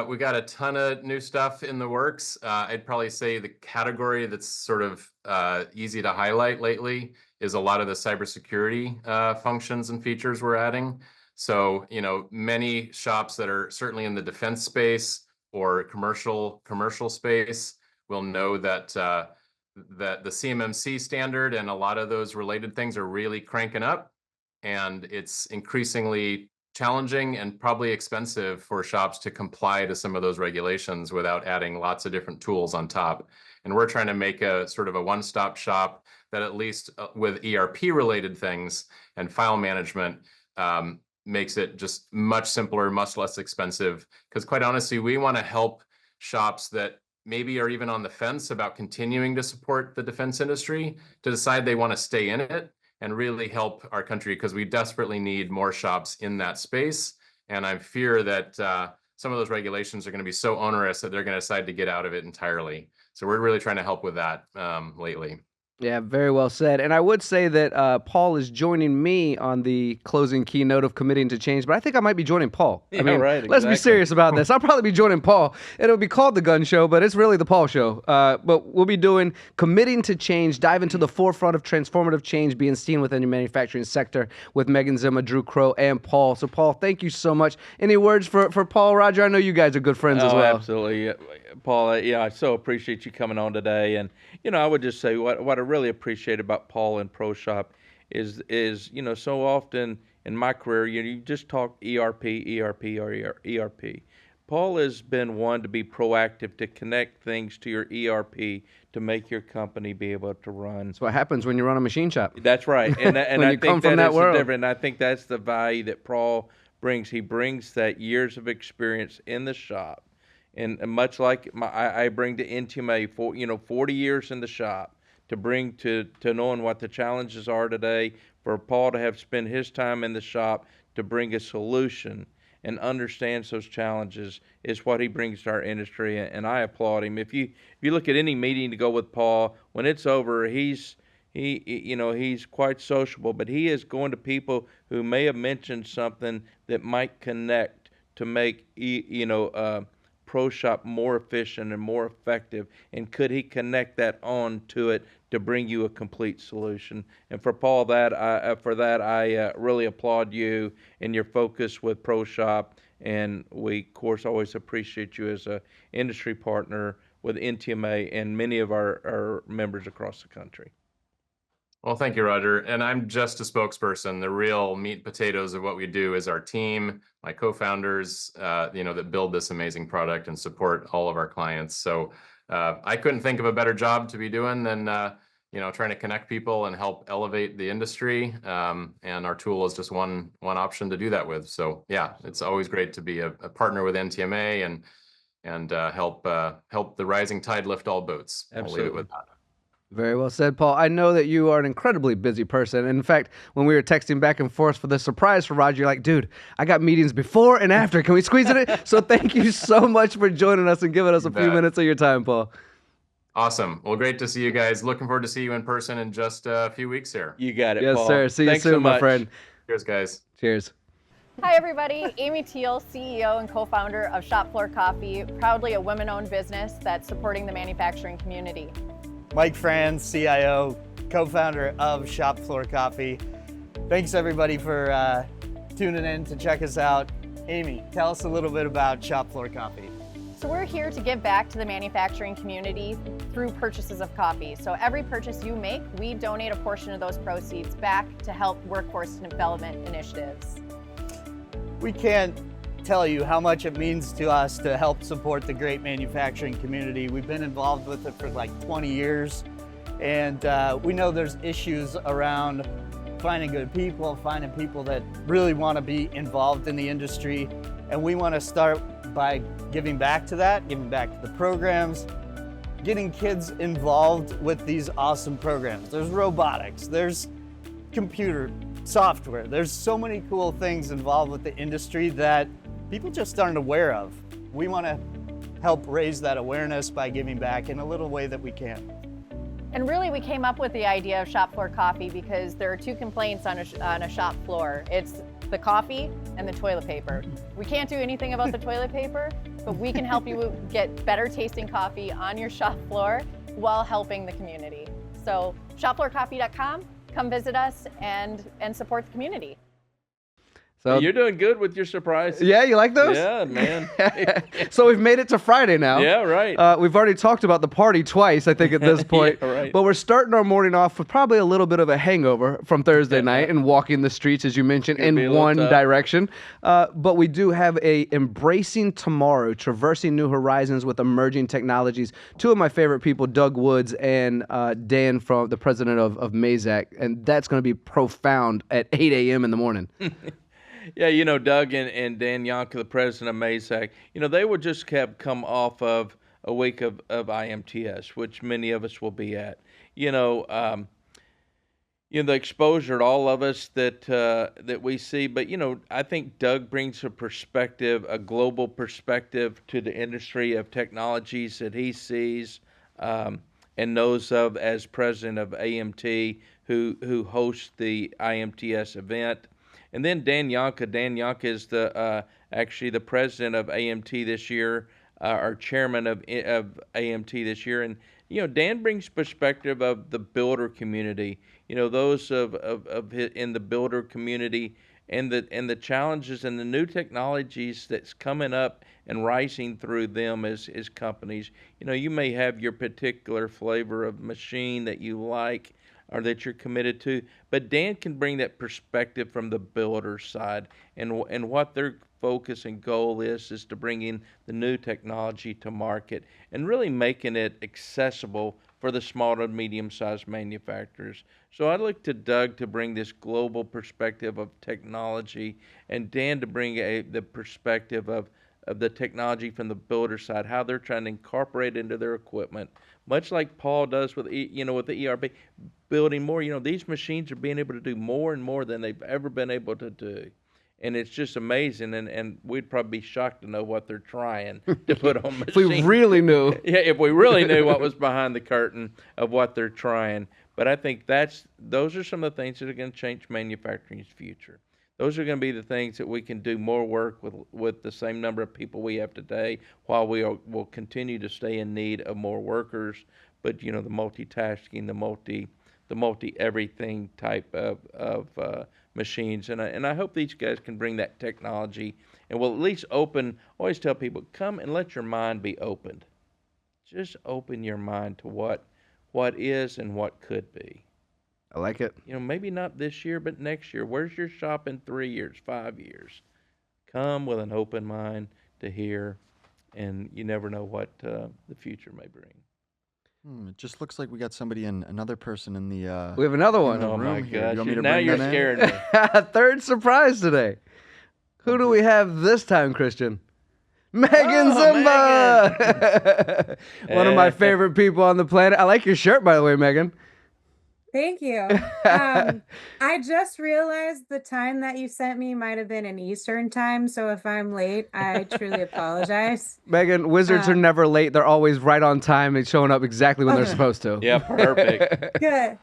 We got a ton of new stuff in the works. I'd probably say the category that's sort of easy to highlight lately is a lot of the cybersecurity functions and features we're adding. So, many shops that are certainly in the defense space or commercial space will know that that the CMMC standard and a lot of those related things are really cranking up, and it's increasingly challenging and probably expensive for shops to comply to some of those regulations without adding lots of different tools on top. And we're trying to make a sort of a one-stop shop that at least with ERP related things and file management makes it just much simpler, much less expensive. Because quite honestly, we want to help shops that maybe are even on the fence about continuing to support the defense industry to decide they want to stay in it and really help our country, because we desperately need more shops in that space. And I fear that some of those regulations are going to be so onerous that they're going to decide to get out of it entirely. So we're really trying to help with that lately. Yeah, very well said. And I would say that Paul is joining me on the closing keynote of Committing to Change, but I think I might be joining Paul. Right, let's be serious about this. I'll probably be joining Paul. It'll be called The Gunn Show, but it's really the Paul Show. But we'll be doing Committing to Change, dive into the forefront of transformative change being seen within your manufacturing sector with Meaghan Ziemba, Drew Crowe, and Paul. So, Paul, thank you so much. Any words for Paul, Roger? I know you guys are good friends as well. Absolutely. Paul, I so appreciate you coming on today. And, I would just say what I really appreciate about Paul and Pro Shop is so often in my career, you just talk ERP, Paul has been one to be proactive to connect things to your ERP to make your company be able to run. That's what happens when you run a machine shop. That's right, and When I you think come from that that is the world. difference. And I think that's the value that Paul brings. He brings that years of experience in the shop, and much like I bring to NTMA 40 years in the shop to bring to knowing what the challenges are today. For Paul to have spent his time in the shop to bring a solution and understands those challenges is what he brings to our industry, and I applaud him. If you look at any meeting to go with Paul, when it's over, he's quite sociable, but he is going to people who may have mentioned something that might connect to make Pro Shop more efficient and more effective, and could he connect that on to it to bring you a complete solution? And for Paul, I really applaud you and your focus with Pro Shop, and we, of course, always appreciate you as a industry partner with NTMA and many of our members across the country. Well, thank you, Roger. And I'm just a spokesperson. The real meat and potatoes of what we do is our team, my co-founders, that build this amazing product and support all of our clients. So I couldn't think of a better job to be doing than trying to connect people and help elevate the industry. And our tool is just one option to do that with. So yeah, it's always great to be a partner with NTMA and help the rising tide lift all boats. Absolutely. I'll leave it with that. Very well said, Paul. I know that you are an incredibly busy person. In fact, when we were texting back and forth for the surprise for Roger, you're like, dude, I got meetings before and after. Can we squeeze it in? So thank you so much for joining us and giving us a few minutes of your time, Paul. Awesome. Well, great to see you guys. Looking forward to see you in person in just a few weeks here. You got it, Yes, Paul. sir. See you Thanks soon, so my much. friend. Cheers, guys. Cheers. Hi everybody, Amy Teal, CEO and co-founder of Shop Floor Coffee, proudly a women-owned business that's supporting the manufacturing community. Mike Franz, CIO, co-founder of Shop Floor Coffee. Thanks everybody for tuning in to check us out. Amy, tell us a little bit about Shop Floor Coffee. So we're here to give back to the manufacturing community through purchases of coffee. So every purchase you make, we donate a portion of those proceeds back to help workforce development initiatives. We can't tell you how much it means to us to help support the great manufacturing community. We've been involved with it for like 20 years, and we know there's issues around finding good people, finding people that really want to be involved in the industry, and we want to start by giving back to that, giving back to the programs, getting kids involved with these awesome programs. There's robotics, there's computer software, there's so many cool things involved with the industry that people just aren't aware of. We want to help raise that awareness by giving back in a little way that we can. And really we came up with the idea of Shop Floor Coffee because there are two complaints on a shop floor. It's the coffee and the toilet paper. We can't do anything about the toilet paper, but we can help you get better tasting coffee on your shop floor while helping the community. So shopfloorcoffee.com, come visit us and support the community. So You're doing good with your surprises. yeah, you like those? Yeah, man. So we've made it to Friday now. Yeah, right. We've already talked about the party twice, I think, at this point. Yeah, right. But we're starting our morning off with probably a little bit of a hangover from Thursday night and walking the streets, as you mentioned, Could be a in little one tough. direction. But we do have a Embracing Tomorrow, Traversing New Horizons with Emerging Technologies. Two of my favorite people, Doug Woods and Dan, from the president of Mazak. And that's going to be profound at 8 a.m. in the morning. Yeah, Doug and Dan Yonka, the president of Mazak, they would just have come off of a week of IMTS, which many of us will be at. The exposure to all of us that we see. But, I think Doug brings a perspective, a global perspective to the industry of technologies that he sees and knows of as president of AMT, who hosts the IMTS event. And then Dan Yonka is actually the president of AMT this year, or chairman of AMT this year. And Dan brings perspective of the builder community. Those in the builder community, and the challenges and the new technologies that's coming up and rising through them as companies. You may have your particular flavor of machine that you like, or that you're committed to. But Dan can bring that perspective from the builder side, and what their focus and goal is to bring in the new technology to market and really making it accessible for the small to medium-sized manufacturers. So I look to Doug to bring this global perspective of technology, and Dan to bring the perspective of the technology from the builder side, how they're trying to incorporate into their equipment, much like Paul does with with the ERP, building more. These machines are being able to do more and more than they've ever been able to do. And it's just amazing, and we'd probably be shocked to know what they're trying to put on machines. If we really knew. Yeah, if we really knew what was behind the curtain of what they're trying. But I think those are some of the things that are going to change manufacturing's future. Those are going to be the things that we can do more work with the same number of people we have today, while will continue to stay in need of more workers. But the multitasking, the multi everything type of machines, and I hope these guys can bring that technology, and will at least always tell people, come and let your mind be opened. Just open your mind to what is and what could be. I like it. Maybe not this year, but next year. Where's your shop in 3 years, 5 years? Come with an open mind to hear, and you never know what the future may bring. It just looks like we got another person in the We have another one. Oh my room here. You gosh! want me to Now bring you're them in? scaring me. Third surprise today. Who do we have this time, Christian? Meaghan Ziemba! One of my favorite people on the planet. I like your shirt, by the way, Meaghan. Thank you. I just realized the time that you sent me might have been an Eastern time, so if I'm late, I truly apologize. Meaghan, wizards are never late. They're always right on time and showing up exactly when they're supposed to. Yeah, perfect. Good.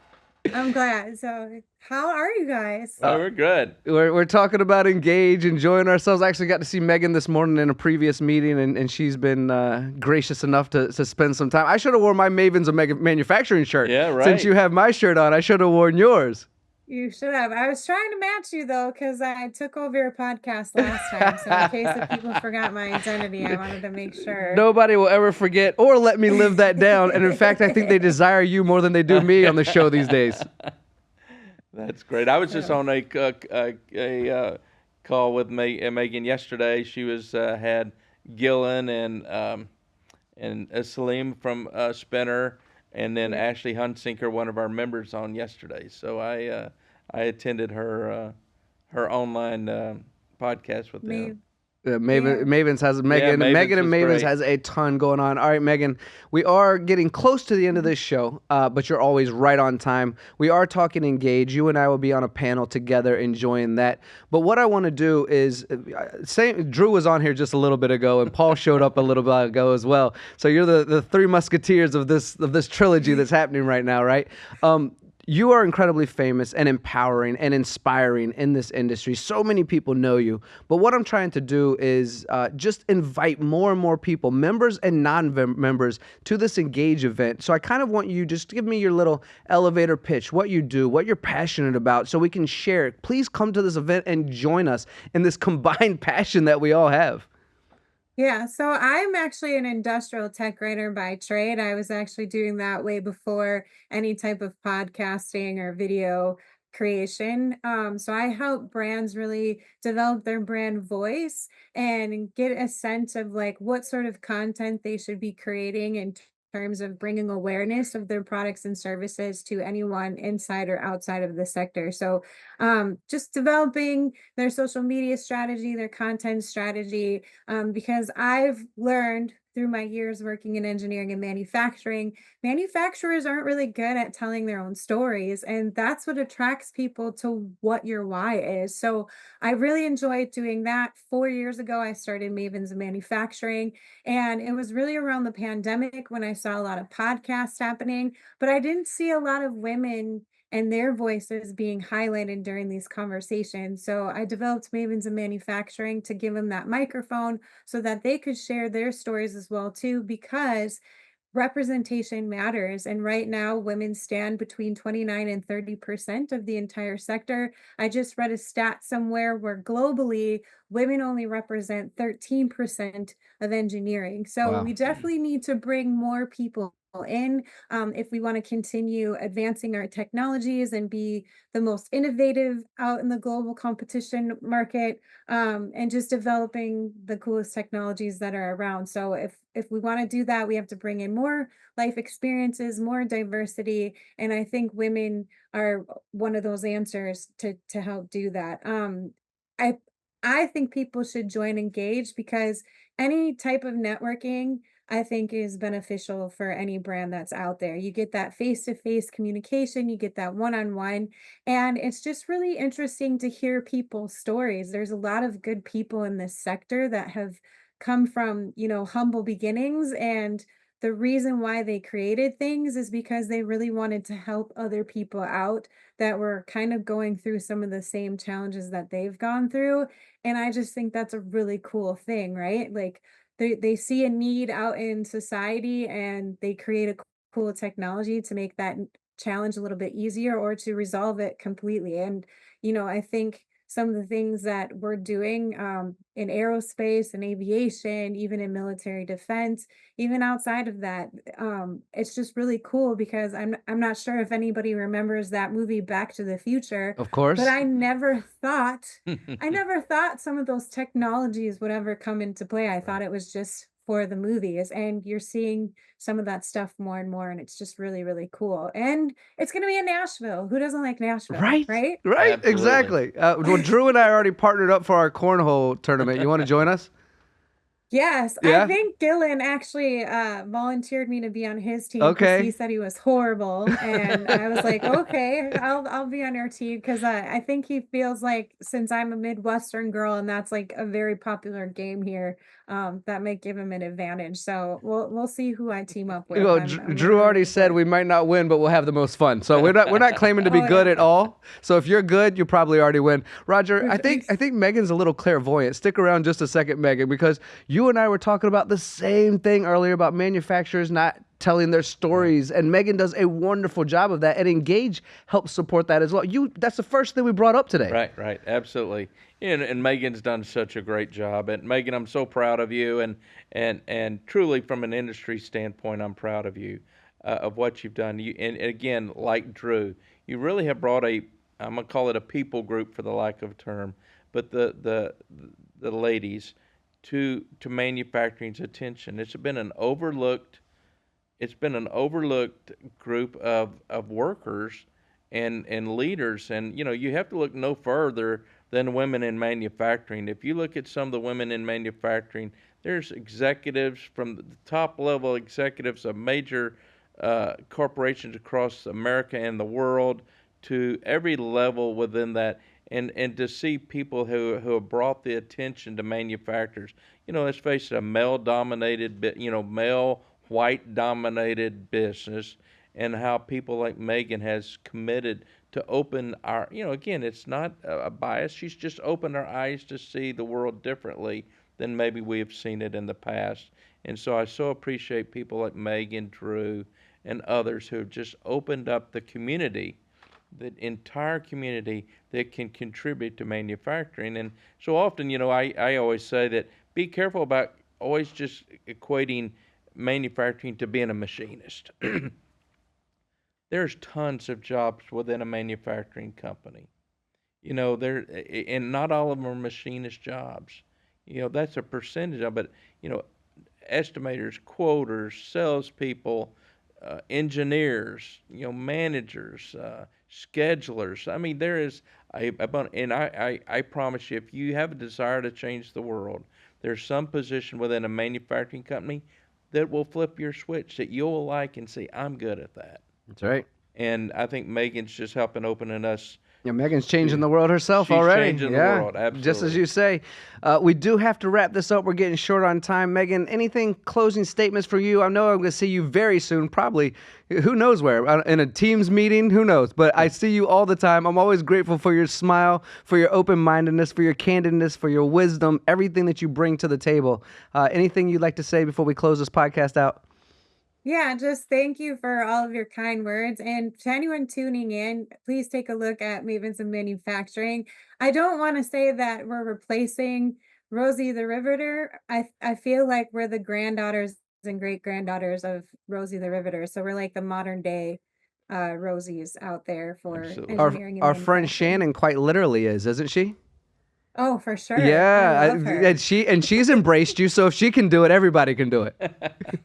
I'm glad. So, how are you guys? Oh, we're good. We're talking about Engage, enjoying ourselves. I actually got to see Meaghan this morning in a previous meeting, and she's been gracious enough to spend some time. I should have worn my Mavens of Manufacturing shirt. Yeah, right. Since you have my shirt on, I should have worn yours. You should have. I was trying to match you, though, because I took over your podcast last time. So, in case the people forgot my identity, I wanted to make sure. Nobody will ever forget or let me live that down. And in fact, I think they desire you more than they do me on the show these days. That's great. I was just on a call with Meaghan yesterday. She was had Gillen and Salim from Spinner, and then Ashley Hunsinker, one of our members, on yesterday. So I attended her online podcast with them. Mavens has Meaghan and Mavens has a ton going on. All right, Meaghan, we are getting close to the end of this show, but you're always right on time. We are talking Engage. You and I will be on a panel together enjoying that. But what I want to do is, Drew was on here just a little bit ago, and Paul showed up a little bit ago as well. So you're the three musketeers of this trilogy that's happening right now, right? You are incredibly famous and empowering and inspiring in this industry. So many people know you. But what I'm trying to do is just invite more and more people, members and non-members, to this Engage event. So I kind of want you just to give me your little elevator pitch, what you do, what you're passionate about, so we can share it. Please come to this event and join us in this combined passion that we all have. Yeah, so I'm actually an industrial tech writer by trade. I was actually doing that way before any type of podcasting or video creation. So I help brands really develop their brand voice and get a sense of like what sort of content they should be creating in terms of bringing awareness of their products and services to anyone inside or outside of the sector. So just developing their social media strategy, their content strategy, because I've learned through my years working in engineering and manufacturing, manufacturers aren't really good at telling their own stories. And that's what attracts people to what your why is. So I really enjoyed doing that. 4 years ago, I started Meaghan Manufacturing. And it was really around the pandemic when I saw a lot of podcasts happening, but I didn't see a lot of women and their voices being highlighted during these conversations. So I developed Meaghan Manufacturing to give them that microphone so that they could share their stories as well too, because representation matters. And right now, women stand between 29 and 30% of the entire sector. I just read a stat somewhere where globally, women only represent 13% of engineering. So we definitely need to bring more people in, if we want to continue advancing our technologies and be the most innovative out in the global competition market, and just developing the coolest technologies that are around. So if we want to do that, we have to bring in more life experiences, more diversity, and I think women are one of those answers to help do that. I I think people should join Engage because any type of networking I think is beneficial for any brand that's out there. You get that face-to-face communication, you get that one-on-one, and it's just really interesting to hear people's stories. There's a lot of good people in this sector that have come from, humble beginnings, and the reason why they created things is because they really wanted to help other people out that were kind of going through some of the same challenges that they've gone through. And I just think that's a really cool thing, right? Like they see a need out in society and they create a cool technology to make that challenge a little bit easier or to resolve it completely. And I think some of the things that we're doing, in aerospace and aviation, even in military defense, even outside of that, it's just really cool because I'm not sure if anybody remembers that movie Back to the Future, Of but course. I never thought some of those technologies would ever come into play. I thought it was just for the movies, and you're seeing some of that stuff more and more, and it's just really, really cool. And it's going to be in Nashville. Who doesn't like Nashville, Right, right? right, Absolutely. exactly. Well, Drew and I already partnered up for our cornhole tournament. You want to join us? Yes, I Yeah. think Gillen actually volunteered me to be on his team because he Okay. said he was horrible, and I was like, okay, I'll be on your team because I think he feels like since I'm a Midwestern girl and that's like a very popular game here, that might give him an advantage. So we'll see who I team up with. Well, I'm Drew really already looking said forward. we might not win, but we'll have the most fun. So we're not claiming to be Oh good yeah. at all. So if you're good, you probably already win. Roger, I think Thanks. I think Megan's a little clairvoyant. Stick around just a second, Megan, because you and I were talking about the same thing earlier about manufacturers not telling their stories, and Megan does a wonderful job of that, and Engage helps support that as well. That's the first thing we brought up today. Right, absolutely. And Megan's done such a great job. And Megan, I'm so proud of you. And truly, from an industry standpoint, I'm proud of you, of what you've done. And again, like Drew, you really have brought I'm gonna call it a people group for the lack of a term, but the ladies to manufacturing's attention. It's been an overlooked group of workers and leaders. And you have to look no further than women in manufacturing. If you look at some of the women in manufacturing, there's executives from the top level executives of major corporations across America and the world to every level within that. And to see people who have brought the attention to manufacturers, let's face it, a male dominated, male white dominated business, and how people like Megan has committed to open our, again, it's not a bias. She's just opened our eyes to see the world differently than maybe we have seen it in the past. And so I so appreciate people like Megan, Drew, and others who have just opened up the community, the entire community that can contribute to manufacturing. And so often, I always say that be careful about always just equating manufacturing to being a machinist. There's tons of jobs within a manufacturing company. There, and not all of them are machinist jobs. That's a percentage of it. Estimators, quoters, salespeople, engineers, managers, schedulers. I mean, there is and I promise you, if you have a desire to change the world, there's some position within a manufacturing company that will flip your switch that you'll like and say, I'm good at that. That's right. And I think Megan's just helping opening us. Yeah, Megan's changing the world herself She's already. changing the Yeah, world, just as absolutely. you say. We do have to wrap this up. We're getting short on time. Megan, anything closing statements for you? I know I'm going to see you very soon, probably, who knows where, in a Teams meeting, who knows? But I see you all the time. I'm always grateful for your smile, for your open-mindedness, for your candidness, for your wisdom, everything that you bring to the table. Anything you'd like to say before we close this podcast out? Yeah, just thank you for all of your kind words. And to anyone tuning in, please take a look at Mavens of Manufacturing. I don't want to say that we're replacing Rosie the Riveter. I feel like we're the granddaughters and great granddaughters of Rosie the Riveter. So we're like the modern day Rosies out there for Absolutely. engineering and Our friend manufacturing. Shannon quite literally is, isn't she? Oh, for sure. Yeah, I love her. and she's embraced you. So if she can do it, everybody can do it.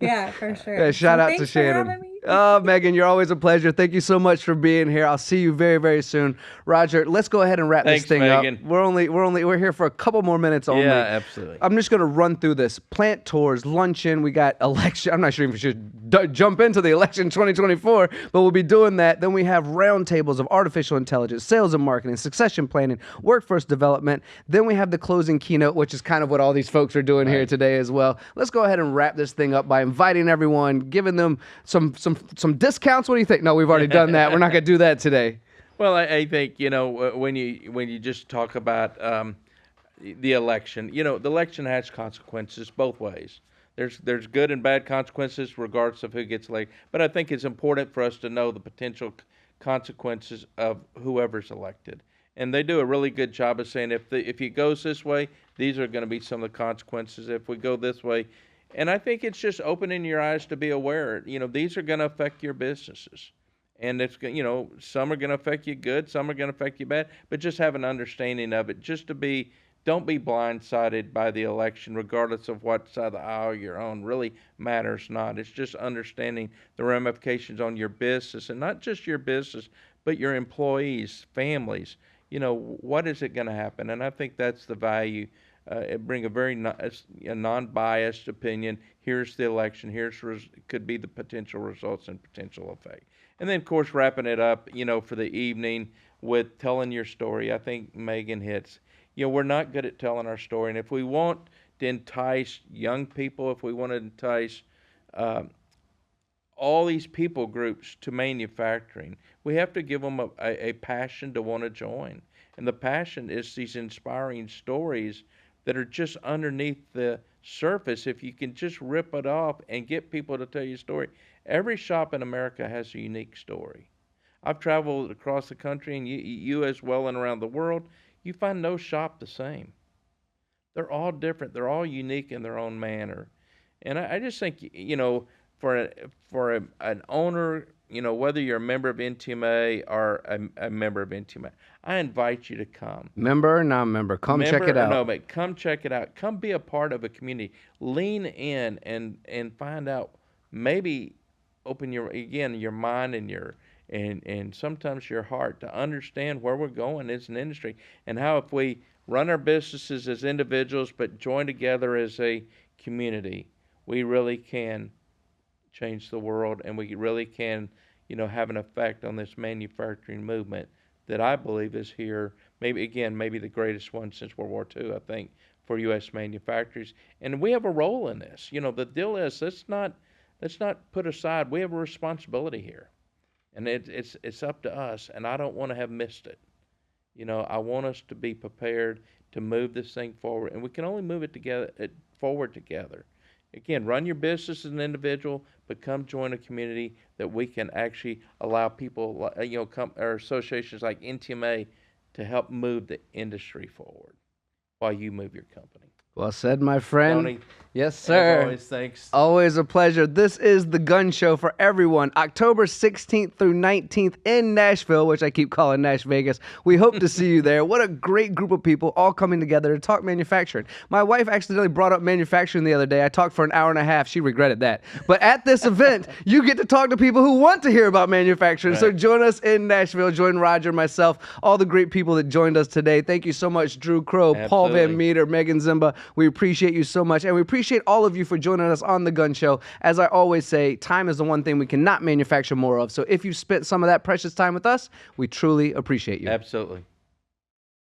Yeah, for sure. Yeah, shout So out to thanks for having Shannon. me. Oh, Meaghan, you're always a pleasure. Thank you so much for being here. I'll see you very, very soon. Roger, let's go ahead and wrap Thanks, this thing Meaghan. up. We're here for a couple more minutes only. Yeah, absolutely. I'm just going to run through this. Plant tours, luncheon, we got election. I'm not sure if we should jump into the election 2024, but we'll be doing that. Then we have roundtables of artificial intelligence, sales and marketing, succession planning, workforce development. Then we have the closing keynote, which is kind of what all these folks are doing here today as well. Let's go ahead and wrap this thing up by inviting everyone, giving them some discounts. What do you think? No, we've already done that. We're not going to do that today. Well, I think, you know, when you just talk about the election, you know, the election has consequences both ways. There's good and bad consequences regardless of who gets elected. But I think it's important for us to know the potential consequences of whoever's elected. And they do a really good job of saying if it goes this way, these are going to be some of the consequences. If we go this way, and I think it's just opening your eyes to be aware. You know, these are going to affect your businesses, and it's, you know, some are going to affect you good, some are going to affect you bad. But just have an understanding of it. Don't be blindsided by the election, regardless of what side of the aisle you're on. Really matters not. It's just understanding the ramifications on your business, and not just your business, but your employees, families. You know, what is it going to happen? And I think that's the value. It bring a very non-biased opinion. Here's the election. Could be the potential results and potential effect. And then, of course, wrapping it up, you know, for the evening with telling your story. I think Meaghan hits. You know, we're not good at telling our story, and if we want to entice young people, if we want to entice all these people groups to manufacturing, we have to give them a passion to want to join. And the passion is these inspiring stories that are just underneath the surface. If you can just rip it off and get people to tell you a story. Every shop in America has a unique story. I've traveled across the country, and you as well, and around the world. You find no shop the same. They're all different. They're all unique in their own manner. And I just think, you know, for an owner, you know, whether you're a member of NTMA or a member of NTMA, I invite you to come. Member or non-member, come check it out. No, but come check it out. Come be a part of a community. Lean in and find out. Maybe open your mind and sometimes your heart to understand where we're going as an industry, and how if we run our businesses as individuals but join together as a community, we really can change the world, and we really can, you know, have an effect on this manufacturing movement that I believe is here. Maybe the greatest one since World War II, I think, for U.S. manufacturers. And we have a role in this. You know, the deal is let's not put aside. We have a responsibility here, and it's up to us. And I don't want to have missed it. You know, I want us to be prepared to move this thing forward, and we can only move it forward together. Again, run your business as an individual, but come join a community that we can actually allow people, you know, or associations like NTMA to help move the industry forward while you move your company. Well said, my friend. Tony, yes, sir. as always, thanks. Always a pleasure. This is the Gunn Show for everyone. October 16th through 19th in Nashville, which I keep calling Nash Vegas. We hope to see you there. What a great group of people all coming together to talk manufacturing. My wife accidentally brought up manufacturing the other day. I talked for an hour and a half. She regretted that. But at this event, you get to talk to people who want to hear about manufacturing. Right. So join us in Nashville. Join Roger, myself, all the great people that joined us today. Thank you so much, Drew Crowe, Paul Van Metre, Meaghan Ziemba. We appreciate you so much, and we appreciate all of you for joining us on The Gunn Show. As I always say, time is the one thing we cannot manufacture more of. So if you spent some of that precious time with us, we truly appreciate you. Absolutely.